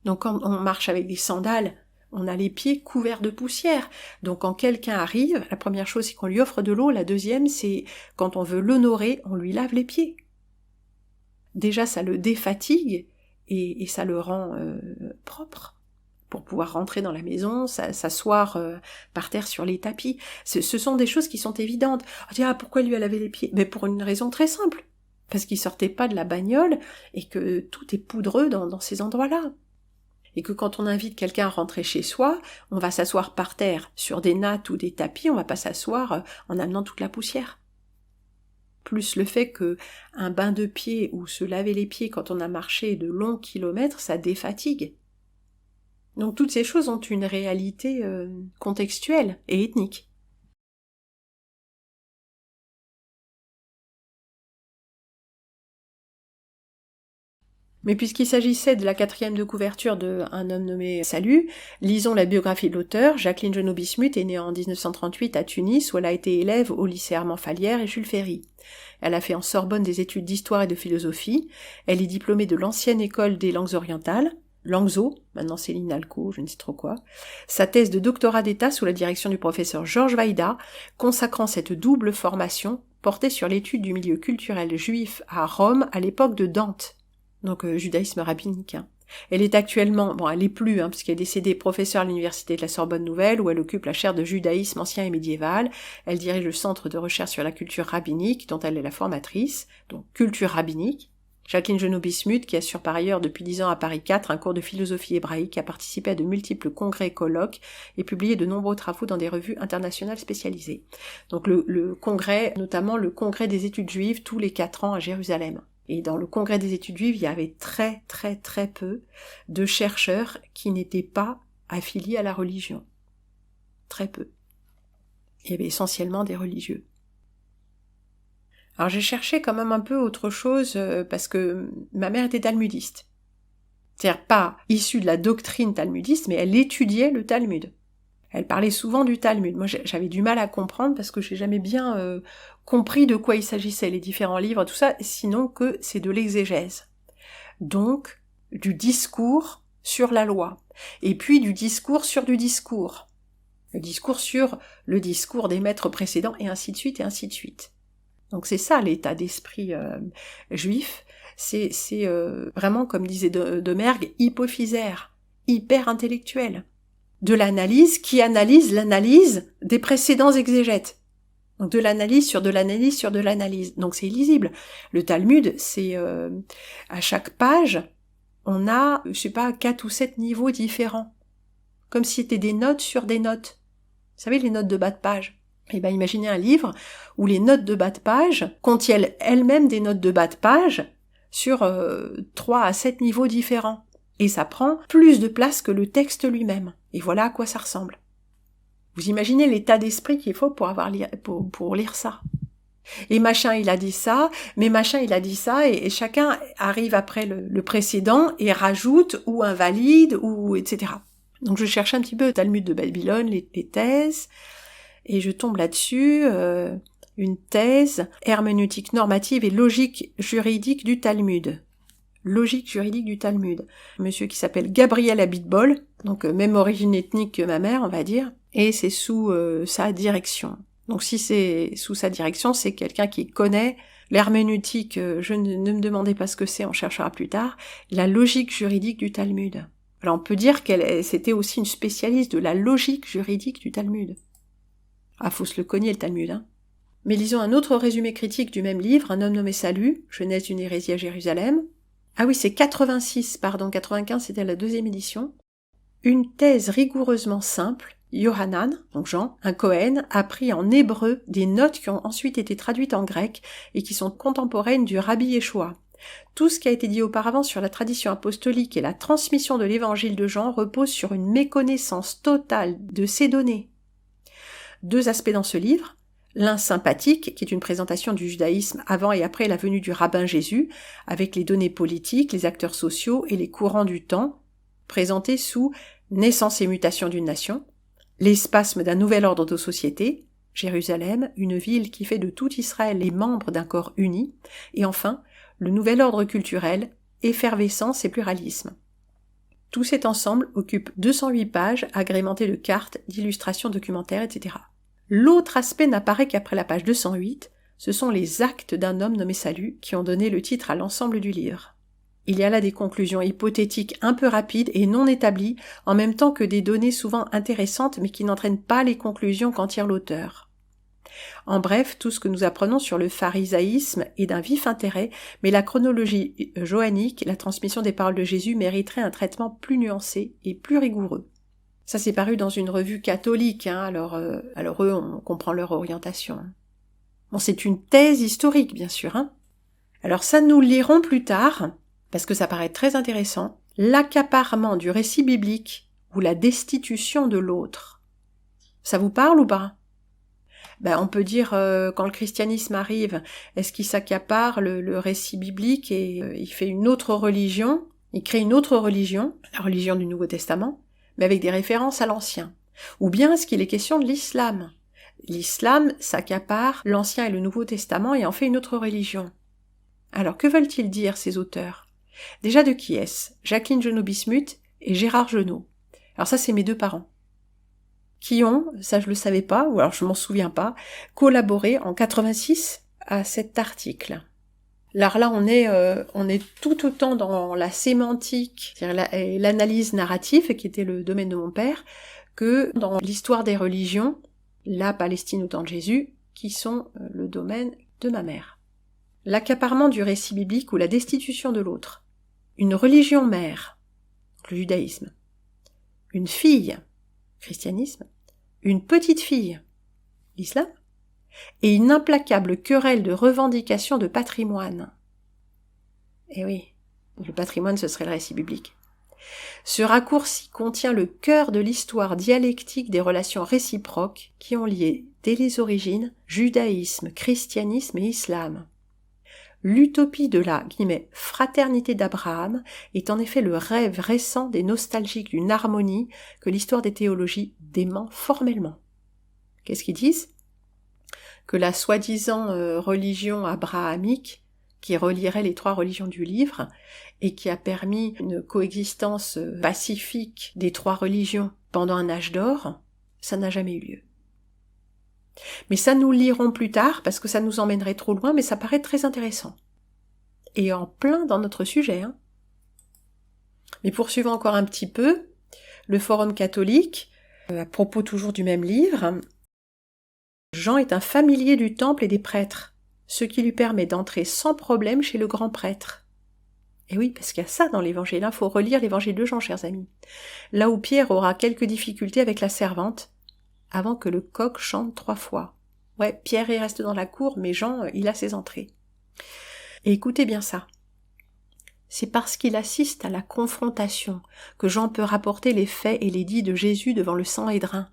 Donc quand on marche avec des sandales, on a les pieds couverts de poussière. Donc quand quelqu'un arrive, la première chose c'est qu'on lui offre de l'eau, la deuxième c'est quand on veut l'honorer, on lui lave les pieds. Déjà ça le défatigue et ça le rend propre pour pouvoir rentrer dans la maison, s'asseoir par terre sur les tapis. Ce sont des choses qui sont évidentes. On dit, pourquoi lui a lavé les pieds? Mais pour une raison très simple. Parce qu'il sortait pas de la bagnole et que tout est poudreux dans ces endroits-là. Et que quand on invite quelqu'un à rentrer chez soi, on va s'asseoir par terre sur des nattes ou des tapis, on va pas s'asseoir en amenant toute la poussière. Plus le fait que un bain de pied ou se laver les pieds quand on a marché de longs kilomètres, ça défatigue. Donc toutes ces choses ont une réalité contextuelle et ethnique. Mais puisqu'il s'agissait de la 4e de couverture de Un homme nommé Salut, lisons la biographie de l'auteur. Jacqueline Junot-Bismuth est née en 1938 à Tunis, où elle a été élève au lycée Armand Fallières et Jules Ferry. Elle a fait en Sorbonne des études d'histoire et de philosophie. Elle est diplômée de l'ancienne école des langues orientales, Langso, maintenant c'est l'INALCO, je ne sais trop quoi. Sa thèse de doctorat d'État sous la direction du professeur Georges Vaïda, consacrant cette double formation, portait sur l'étude du milieu culturel juif à Rome à l'époque de Dante. Donc judaïsme rabbinique. Elle est actuellement, elle est plus, puisqu'elle est décédée, professeure à l'université de la Sorbonne Nouvelle, où elle occupe la chaire de judaïsme ancien et médiéval. Elle dirige le centre de recherche sur la culture rabbinique, dont elle est la formatrice, donc culture rabbinique. Jacqueline Genot-Bismuth, qui assure par ailleurs depuis 10 ans à Paris 4 un cours de philosophie hébraïque, a participé à de multiples congrès et colloques et publié de nombreux travaux dans des revues internationales spécialisées. Donc le congrès, notamment le congrès des études juives, tous les 4 ans à Jérusalem. Et dans le congrès des études juives, il y avait très très très peu de chercheurs qui n'étaient pas affiliés à la religion. Très peu. Il y avait essentiellement des religieux. Alors j'ai cherché quand même un peu autre chose parce que ma mère était talmudiste. C'est-à-dire pas issue de la doctrine talmudiste, mais elle étudiait le Talmud. Elle parlait souvent du Talmud. Moi j'avais du mal à comprendre parce que j'ai jamais bien compris de quoi il s'agissait, les différents livres, tout ça, sinon que c'est de l'exégèse. Donc du discours sur la loi, et puis du discours sur du discours. Le discours sur le discours des maîtres précédents, et ainsi de suite, et ainsi de suite. Donc c'est ça l'état d'esprit juif, c'est vraiment, comme disait Domergue, hypophysaire, hyper intellectuel, de l'analyse qui analyse l'analyse des précédents exégètes. Donc de l'analyse sur de l'analyse sur de l'analyse. Donc c'est illisible. Le Talmud, c'est à chaque page, on a, 4 ou 7 niveaux différents, comme si c'était des notes sur des notes. Vous savez, les notes de bas de page. Eh bien, imaginez un livre où les notes de bas de page contiennent elles-mêmes des notes de bas de page sur 3 à 7 niveaux différents. Et ça prend plus de place que le texte lui-même. Et voilà à quoi ça ressemble. Vous imaginez l'état d'esprit qu'il faut pour lire ça. Et machin, il a dit ça, mais machin, il a dit ça, et chacun arrive après le précédent et rajoute ou invalide, ou etc. Donc je cherche un petit peu le Talmud de Babylone, les thèses, et je tombe là-dessus, une thèse herméneutique normative et logique juridique du Talmud. Logique juridique du Talmud. Monsieur qui s'appelle Gabriel Abitbol, donc même origine ethnique que ma mère, on va dire, et c'est sous sa direction. Donc si c'est sous sa direction, c'est quelqu'un qui connaît l'herméneutique, je ne me demandez pas ce que c'est, on cherchera plus tard, la logique juridique du Talmud. Alors on peut dire c'était aussi une spécialiste de la logique juridique du Talmud. Ah, faut se le cogner le Talmud, Mais lisons un autre résumé critique du même livre, Un homme nommé Salut, Genèse d'une hérésie à Jérusalem. Ah oui, c'est 85, c'était la 2e édition. Une thèse rigoureusement simple, Yohanan, donc Jean, un Cohen, a pris en hébreu des notes qui ont ensuite été traduites en grec et qui sont contemporaines du Rabbi Yeshua. Tout ce qui a été dit auparavant sur la tradition apostolique et la transmission de l'évangile de Jean repose sur une méconnaissance totale de ces données. 2 aspects dans ce livre, l'un sympathique, qui est une présentation du judaïsme avant et après la venue du rabbin Jésus, avec les données politiques, les acteurs sociaux et les courants du temps, présentés sous naissance et mutation d'une nation, les spasmes d'un nouvel ordre de société, Jérusalem, une ville qui fait de tout Israël les membres d'un corps uni, et enfin, le nouvel ordre culturel, effervescence et pluralisme. Tout cet ensemble occupe 208 pages agrémentées de cartes, d'illustrations documentaires, etc. L'autre aspect n'apparaît qu'après la page 208, ce sont les actes d'un homme nommé Salut qui ont donné le titre à l'ensemble du livre. Il y a là des conclusions hypothétiques un peu rapides et non établies, en même temps que des données souvent intéressantes mais qui n'entraînent pas les conclusions qu'en tire l'auteur. En bref, tout ce que nous apprenons sur le pharisaïsme est d'un vif intérêt, mais la chronologie johannique, la transmission des paroles de Jésus mériterait un traitement plus nuancé et plus rigoureux. Ça s'est paru dans une revue catholique, alors eux, on comprend leur orientation. Bon, c'est une thèse historique, bien sûr. Alors ça, nous le lirons plus tard, parce que ça paraît très intéressant, l'accaparement du récit biblique ou la destitution de l'autre. Ça vous parle ou pas ? On peut dire, quand le christianisme arrive, est-ce qu'il s'accapare le récit biblique et il fait une autre religion, il crée une autre religion, la religion du Nouveau Testament, mais avec des références à l'Ancien. Ou bien est-ce qu'il est question de l'islam ? L'islam s'accapare l'Ancien et le Nouveau Testament et en fait une autre religion. Alors que veulent-ils dire ces auteurs ? Déjà de qui est-ce ? Jacqueline Genot-Bismuth et Gérard Genot. Alors ça c'est mes 2 parents. Qui ont, ça je le savais pas, ou alors je m'en souviens pas, collaboré en 86 à cet article. Alors là, on est tout autant dans la sémantique, c'est-à-dire l'analyse narrative, qui était le domaine de mon père, que dans l'histoire des religions, la Palestine au temps de Jésus, qui sont le domaine de ma mère. L'accaparement du récit biblique ou la destitution de l'autre. Une religion mère, le judaïsme. Une fille, christianisme. Une petite fille, l'islam. Et une implacable querelle de revendication de patrimoine. Eh oui, le patrimoine, ce serait le récit biblique. Ce raccourci contient le cœur de l'histoire dialectique des relations réciproques qui ont lié, dès les origines, judaïsme, christianisme et islam. L'utopie de la « fraternité d'Abraham » est en effet le rêve récent des nostalgiques d'une harmonie que l'histoire des théologies dément formellement. Qu'est-ce qu'ils disent ? Que la soi-disant religion abrahamique, qui relierait les 3 religions du livre, et qui a permis une coexistence pacifique des 3 religions pendant un âge d'or, ça n'a jamais eu lieu. Mais ça nous le lirons plus tard, parce que ça nous emmènerait trop loin, mais ça paraît très intéressant. Et en plein dans notre sujet. Mais poursuivons encore un petit peu, le Forum catholique, à propos toujours du même livre, Jean est un familier du temple et des prêtres, ce qui lui permet d'entrer sans problème chez le grand prêtre. Et oui, parce qu'il y a ça dans l'évangile, il faut relire l'évangile de Jean, chers amis. Là où Pierre aura quelques difficultés avec la servante, avant que le coq chante 3 fois. Ouais, Pierre il reste dans la cour, mais Jean, il a ses entrées. Et écoutez bien ça. C'est parce qu'il assiste à la confrontation que Jean peut rapporter les faits et les dits de Jésus devant le Sanhédrin.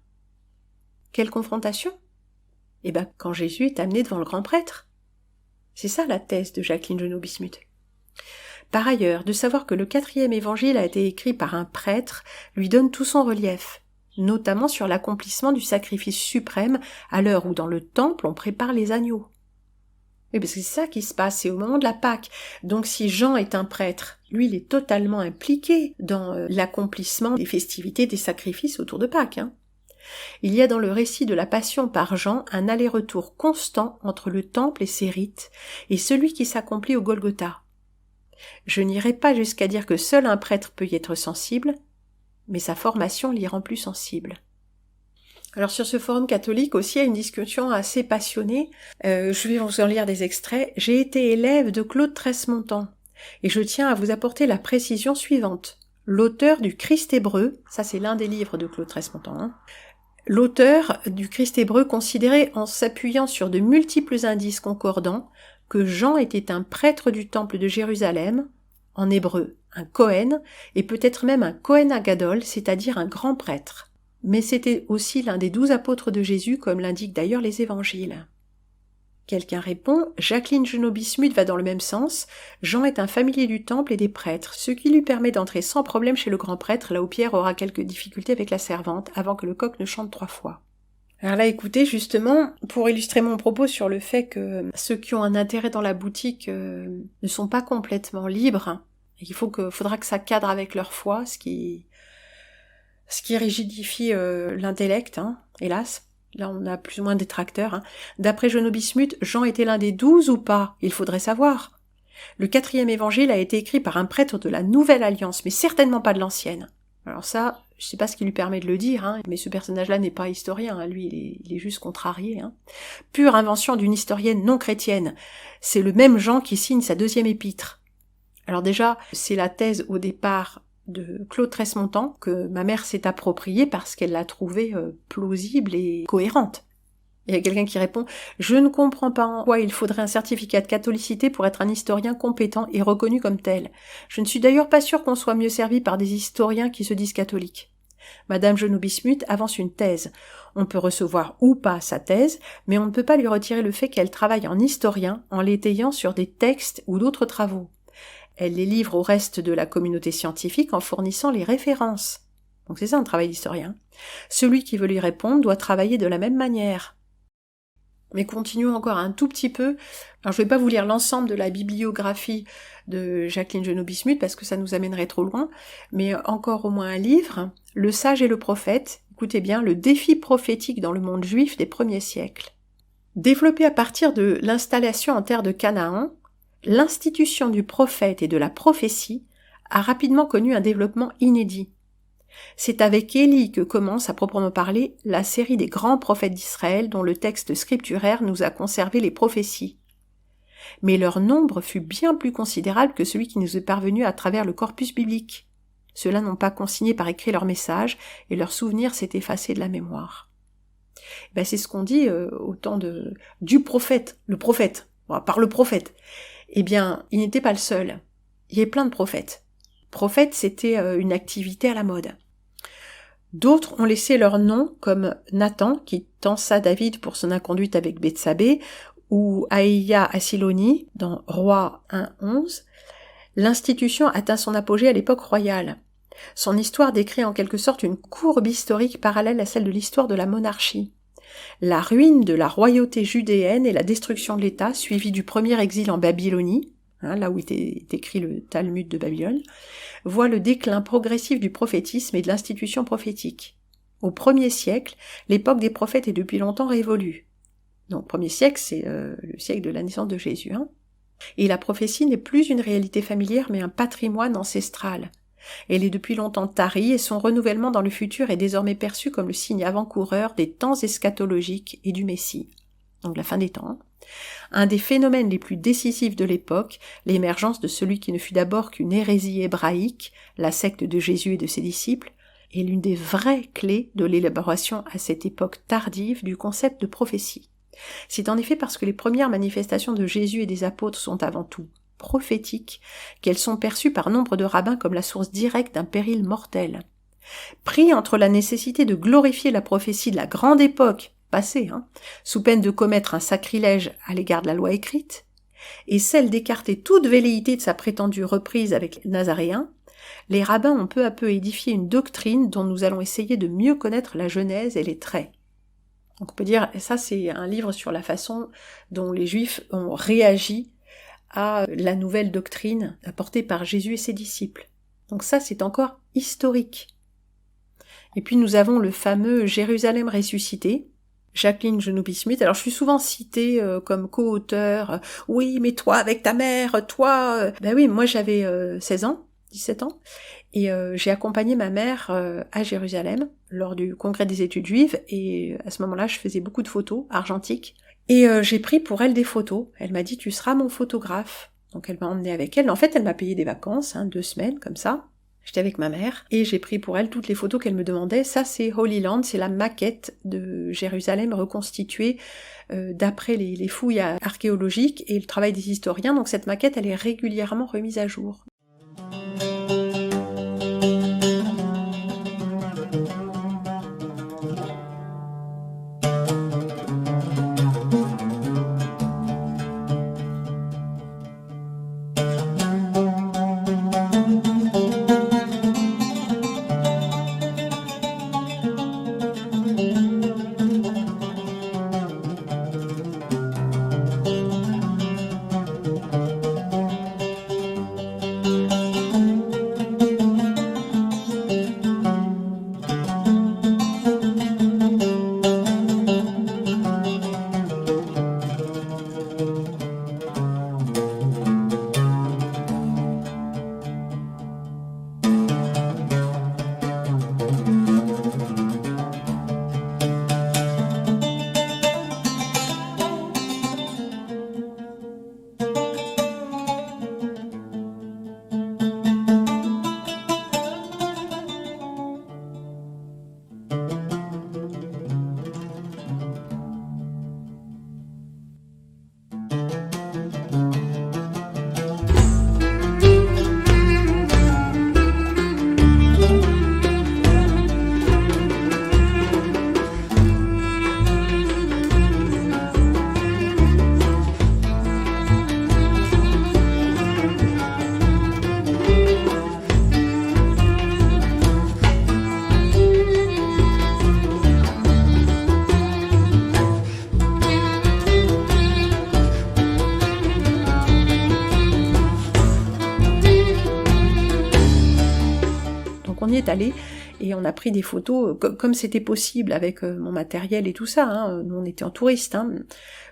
Quelle confrontation ? Eh bien, quand Jésus est amené devant le grand prêtre. C'est ça la thèse de Jacqueline Genot-Bismuth. Par ailleurs, de savoir que le 4e évangile a été écrit par un prêtre lui donne tout son relief, notamment sur l'accomplissement du sacrifice suprême à l'heure où dans le temple on prépare les agneaux. Oui, parce que c'est ça qui se passe, c'est au moment de la Pâque. Donc si Jean est un prêtre, lui il est totalement impliqué dans l'accomplissement des festivités, des sacrifices autour de Pâques. Il y a dans le récit de la Passion par Jean un aller-retour constant entre le temple et ses rites, et celui qui s'accomplit au Golgotha. Je n'irai pas jusqu'à dire que seul un prêtre peut y être sensible, mais sa formation l'y rend plus sensible. Alors sur ce forum catholique aussi, il y a une discussion assez passionnée. Je vais vous en lire des extraits. J'ai été élève de Claude Tresmontant, et je tiens à vous apporter la précision suivante. L'auteur du Christ hébreu, ça c'est l'un des livres de Claude Tresmontant, l'auteur du Christ hébreu considérait, en s'appuyant sur de multiples indices concordants, que Jean était un prêtre du temple de Jérusalem, en hébreu un Kohen, et peut-être même un Kohen Agadol, c'est-à-dire un grand prêtre. Mais c'était aussi l'un des 12 apôtres de Jésus, comme l'indiquent d'ailleurs les évangiles. Quelqu'un répond, Jacqueline Genot-Bismuth va dans le même sens, Jean est un familier du temple et des prêtres, ce qui lui permet d'entrer sans problème chez le grand prêtre, là où Pierre aura quelques difficultés avec la servante, avant que le coq ne chante 3 fois. Alors là, écoutez, justement, pour illustrer mon propos sur le fait que ceux qui ont un intérêt dans la boutique ne sont pas complètement libres, et qu'il faudra que ça cadre avec leur foi, ce qui rigidifie l'intellect, hélas. Là, on a plus ou moins de détracteurs. D'après Genot-Bismuth, Jean était l'un des 12 ou pas ? Il faudrait savoir. Le 4e évangile a été écrit par un prêtre de la Nouvelle Alliance, mais certainement pas de l'Ancienne. Alors ça, je sais pas ce qui lui permet de le dire, mais ce personnage-là n'est pas historien, lui, il est juste contrarié. Pure invention d'une historienne non chrétienne. C'est le même Jean qui signe sa 2e épître. Alors déjà, c'est la thèse au départ de Claude Tresmontant que ma mère s'est appropriée parce qu'elle l'a trouvée plausible et cohérente. Il y a quelqu'un qui répond « Je ne comprends pas en quoi il faudrait un certificat de catholicité pour être un historien compétent et reconnu comme tel. Je ne suis d'ailleurs pas sûre qu'on soit mieux servi par des historiens qui se disent catholiques. » Madame Genot-Bismuth avance une thèse. On peut recevoir ou pas sa thèse, mais on ne peut pas lui retirer le fait qu'elle travaille en historien en l'étayant sur des textes ou d'autres travaux. Elle les livre au reste de la communauté scientifique en fournissant les références. Donc c'est ça un travail d'historien. Celui qui veut lui répondre doit travailler de la même manière. Mais continuons encore un tout petit peu. Alors je ne vais pas vous lire l'ensemble de la bibliographie de Jacqueline Genot-Bismuth parce que ça nous amènerait trop loin, mais encore au moins un livre, Le sage et le prophète, écoutez bien, le défi prophétique dans le monde juif des premiers siècles. Développé à partir de l'installation en terre de Canaan, l'institution du prophète et de la prophétie a rapidement connu un développement inédit. C'est avec Élie que commence, à proprement parler, la série des grands prophètes d'Israël dont le texte scripturaire nous a conservé les prophéties. Mais leur nombre fut bien plus considérable que celui qui nous est parvenu à travers le corpus biblique. Ceux-là n'ont pas consigné par écrit leur message et leur souvenir s'est effacé de la mémoire. C'est ce qu'on dit au temps du prophète, par le prophète. Il n'était pas le seul. Il y avait plein de prophètes. Prophète, c'était une activité à la mode. D'autres ont laissé leur nom, comme Nathan, qui tensa David pour son inconduite avec Bethsabée, ou Aïa à Siloni, dans Roi 1:11. L'institution atteint son apogée à l'époque royale. Son histoire décrit en quelque sorte une courbe historique parallèle à celle de l'histoire de la monarchie. La ruine de la royauté judéenne et la destruction de l'État, suivie du premier exil en Babylonie, là où est écrit le Talmud de Babylone, voit le déclin progressif du prophétisme et de l'institution prophétique. Au 1er siècle, l'époque des prophètes est depuis longtemps révolue. Donc, 1er siècle, c'est le siècle de la naissance de Jésus. Et la prophétie n'est plus une réalité familière, mais un patrimoine ancestral. Elle est depuis longtemps tarie et son renouvellement dans le futur est désormais perçu comme le signe avant-coureur des temps eschatologiques et du Messie. Donc la fin des temps. Un des phénomènes les plus décisifs de l'époque, l'émergence de celui qui ne fut d'abord qu'une hérésie hébraïque, la secte de Jésus et de ses disciples, est l'une des vraies clés de l'élaboration à cette époque tardive du concept de prophétie. C'est en effet parce que les premières manifestations de Jésus et des apôtres sont avant tout prophétiques qu'elles sont perçues par nombre de rabbins comme la source directe d'un péril mortel. Pris entre la nécessité de glorifier la prophétie de la grande époque passée, sous peine de commettre un sacrilège à l'égard de la loi écrite, et celle d'écarter toute velléité de sa prétendue reprise avec les Nazaréens, les rabbins ont peu à peu édifié une doctrine dont nous allons essayer de mieux connaître la genèse et les traits. Donc on peut dire, ça c'est un livre sur la façon dont les Juifs ont réagi à la nouvelle doctrine apportée par Jésus et ses disciples. Donc ça c'est encore historique. Et puis nous avons le fameux Jérusalem ressuscité, Jacqueline Genobi-Smith. Alors je suis souvent citée comme co-auteur, oui mais toi avec ta mère, toi... oui, moi j'avais 16 ans, 17 ans, et j'ai accompagné ma mère à Jérusalem lors du congrès des études juives, et à ce moment-là je faisais beaucoup de photos argentiques, et j'ai pris pour elle des photos. Elle m'a dit tu seras mon photographe, donc elle m'a emmenée avec elle. En fait elle m'a payé des vacances, 2 semaines comme ça, j'étais avec ma mère, et j'ai pris pour elle toutes les photos qu'elle me demandait. Ça c'est Holy Land, c'est la maquette de Jérusalem reconstituée d'après les fouilles archéologiques et le travail des historiens, donc cette maquette elle est régulièrement remise à jour. Allé, Et on a pris des photos comme c'était possible avec mon matériel et tout ça. Hein. Nous, on était en touriste, hein.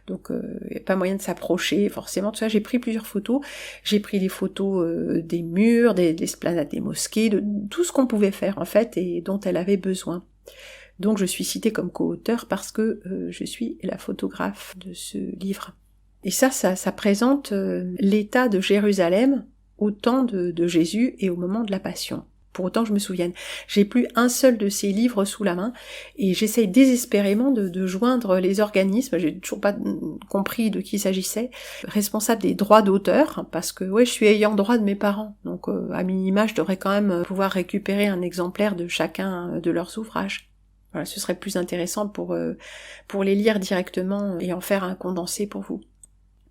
Donc il n'y a pas moyen de s'approcher forcément. Tout ça, j'ai pris plusieurs photos. J'ai pris des photos des murs, des esplanades des mosquées, de tout ce qu'on pouvait faire en fait et dont elle avait besoin. Donc je suis citée comme co-auteur parce que je suis la photographe de ce livre. Et ça présente l'état de Jérusalem au temps de Jésus et au moment de la Passion. Pour autant que je me souvienne. J'ai plus un seul de ces livres sous la main et j'essaye désespérément de joindre les organismes, j'ai toujours pas compris de qui il s'agissait, responsables des droits d'auteur, parce que je suis ayant droit de mes parents, donc à minima je devrais quand même pouvoir récupérer un exemplaire de chacun de leurs ouvrages. Voilà, ce serait plus intéressant pour les lire directement et en faire un condensé pour vous.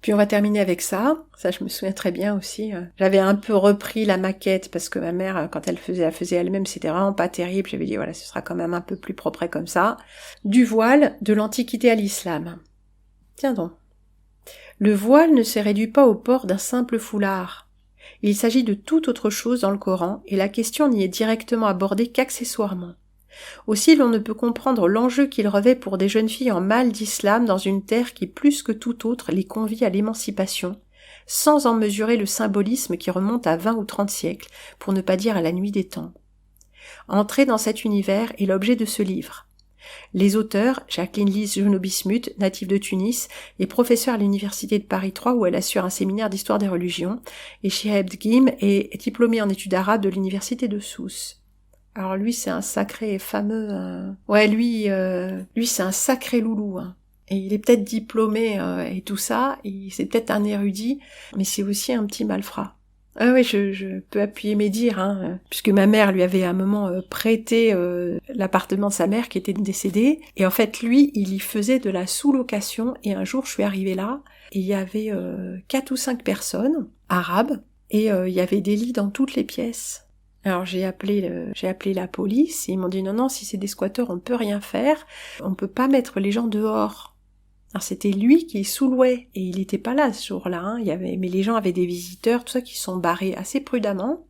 Puis on va terminer avec ça je me souviens très bien aussi. J'avais un peu repris la maquette parce que ma mère, quand elle faisait elle-même, c'était vraiment pas terrible. J'avais dit voilà, ce sera quand même un peu plus propre comme ça. Du voile de l'Antiquité à l'islam. Tiens donc. Le voile ne se réduit pas au port d'un simple foulard. Il s'agit de toute autre chose dans le Coran et la question n'y est directement abordée qu'accessoirement. Aussi l'on ne peut comprendre l'enjeu qu'il revêt pour des jeunes filles en mal d'islam dans une terre qui plus que toute autre les convie à l'émancipation, sans en mesurer le symbolisme qui remonte à 20 ou 30 siècles, pour ne pas dire à la nuit des temps. Entrer dans cet univers est l'objet de ce livre. Les auteurs, Jacqueline Lise Genot-Bismuth, native de Tunis, est professeure à l'université de Paris 3 où elle assure un séminaire d'histoire des religions, et Chiheb Dgim est diplômée en études arabes de l'université de Sousse. Alors lui, c'est un sacré fameux... lui c'est un sacré loulou. Hein. Et il est peut-être diplômé et tout ça, c'est peut-être un érudit, mais c'est aussi un petit malfrat. Ah oui, je peux appuyer mes dires, hein, puisque ma mère lui avait à un moment prêté l'appartement de sa mère qui était décédée, et en fait lui, il y faisait de la sous-location, et un jour je suis arrivée là, et il y avait 4 ou 5 personnes, arabes, et il y avait des lits dans toutes les pièces. Alors j'ai appelé la police et ils m'ont dit non, si c'est des squatteurs on peut rien faire, on peut pas mettre les gens dehors. Alors c'était lui qui sous-louait et il était pas là ce jour-là, hein. Mais les gens avaient des visiteurs, tout ça qui sont barrés assez prudemment.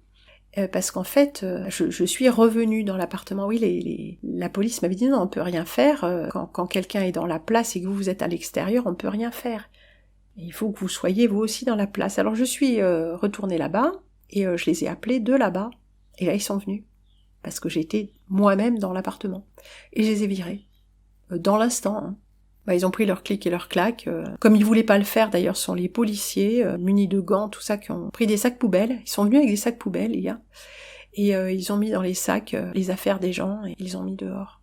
Parce qu'en fait, je suis revenue dans l'appartement. Oui, la police m'avait dit non, on peut rien faire. Quand quelqu'un est dans la place et que vous êtes à l'extérieur, on peut rien faire. Et il faut que vous soyez vous aussi dans la place. Alors je suis retournée là-bas et je les ai appelés de là-bas. Et là, ils sont venus, parce que j'étais moi-même dans l'appartement. Et je les ai virés, dans l'instant. Hein. Ils ont pris leur clic et leur claque. Comme ils voulaient pas le faire, d'ailleurs, ce sont les policiers, munis de gants, tout ça, qui ont pris des sacs poubelles. Ils sont venus avec des sacs poubelles, les gars. Et ils ont mis dans les sacs les affaires des gens, et ils ont mis dehors.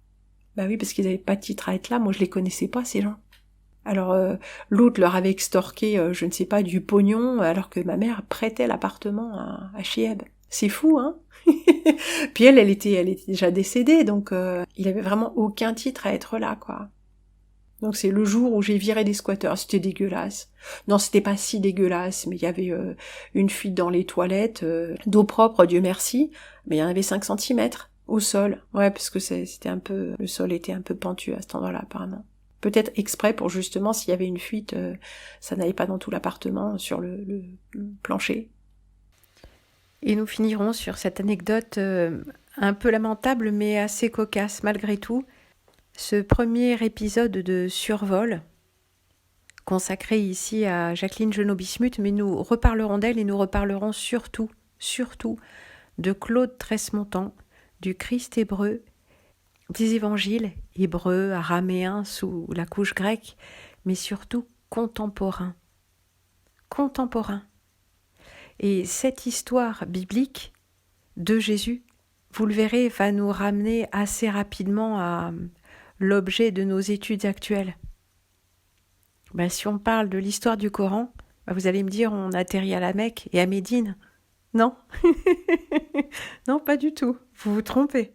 Bah oui, parce qu'ils avaient pas de titre à être là. Moi, je les connaissais pas, ces gens. Alors, l'autre leur avait extorqué, je ne sais pas, du pognon, alors que ma mère prêtait l'appartement à Chiheb. C'est fou, hein. Puis elle était déjà décédée, donc il avait vraiment aucun titre à être là, quoi. Donc c'est le jour où j'ai viré des squatteurs. C'était dégueulasse. Non, c'était pas si dégueulasse, mais il y avait une fuite dans les toilettes, d'eau propre, Dieu merci, mais il y en avait 5 centimètres au sol. Ouais, parce que le sol était un peu pentu à cet endroit-là, apparemment. Peut-être exprès pour justement, s'il y avait une fuite, ça n'allait pas dans tout l'appartement, sur le plancher. Et nous finirons sur cette anecdote un peu lamentable mais assez cocasse malgré tout. Ce premier épisode de Survol, consacré ici à Jacqueline Genot-Bismuth, mais nous reparlerons d'elle et nous reparlerons surtout de Claude Tresmontant, du Christ hébreu, des évangiles hébreux, araméens sous la couche grecque, mais surtout contemporains. Et cette histoire biblique de Jésus, vous le verrez, va nous ramener assez rapidement à l'objet de nos études actuelles. Si on parle de l'histoire du Coran, vous allez me dire on atterrit à la Mecque et à Médine. Non, non, pas du tout, vous vous trompez.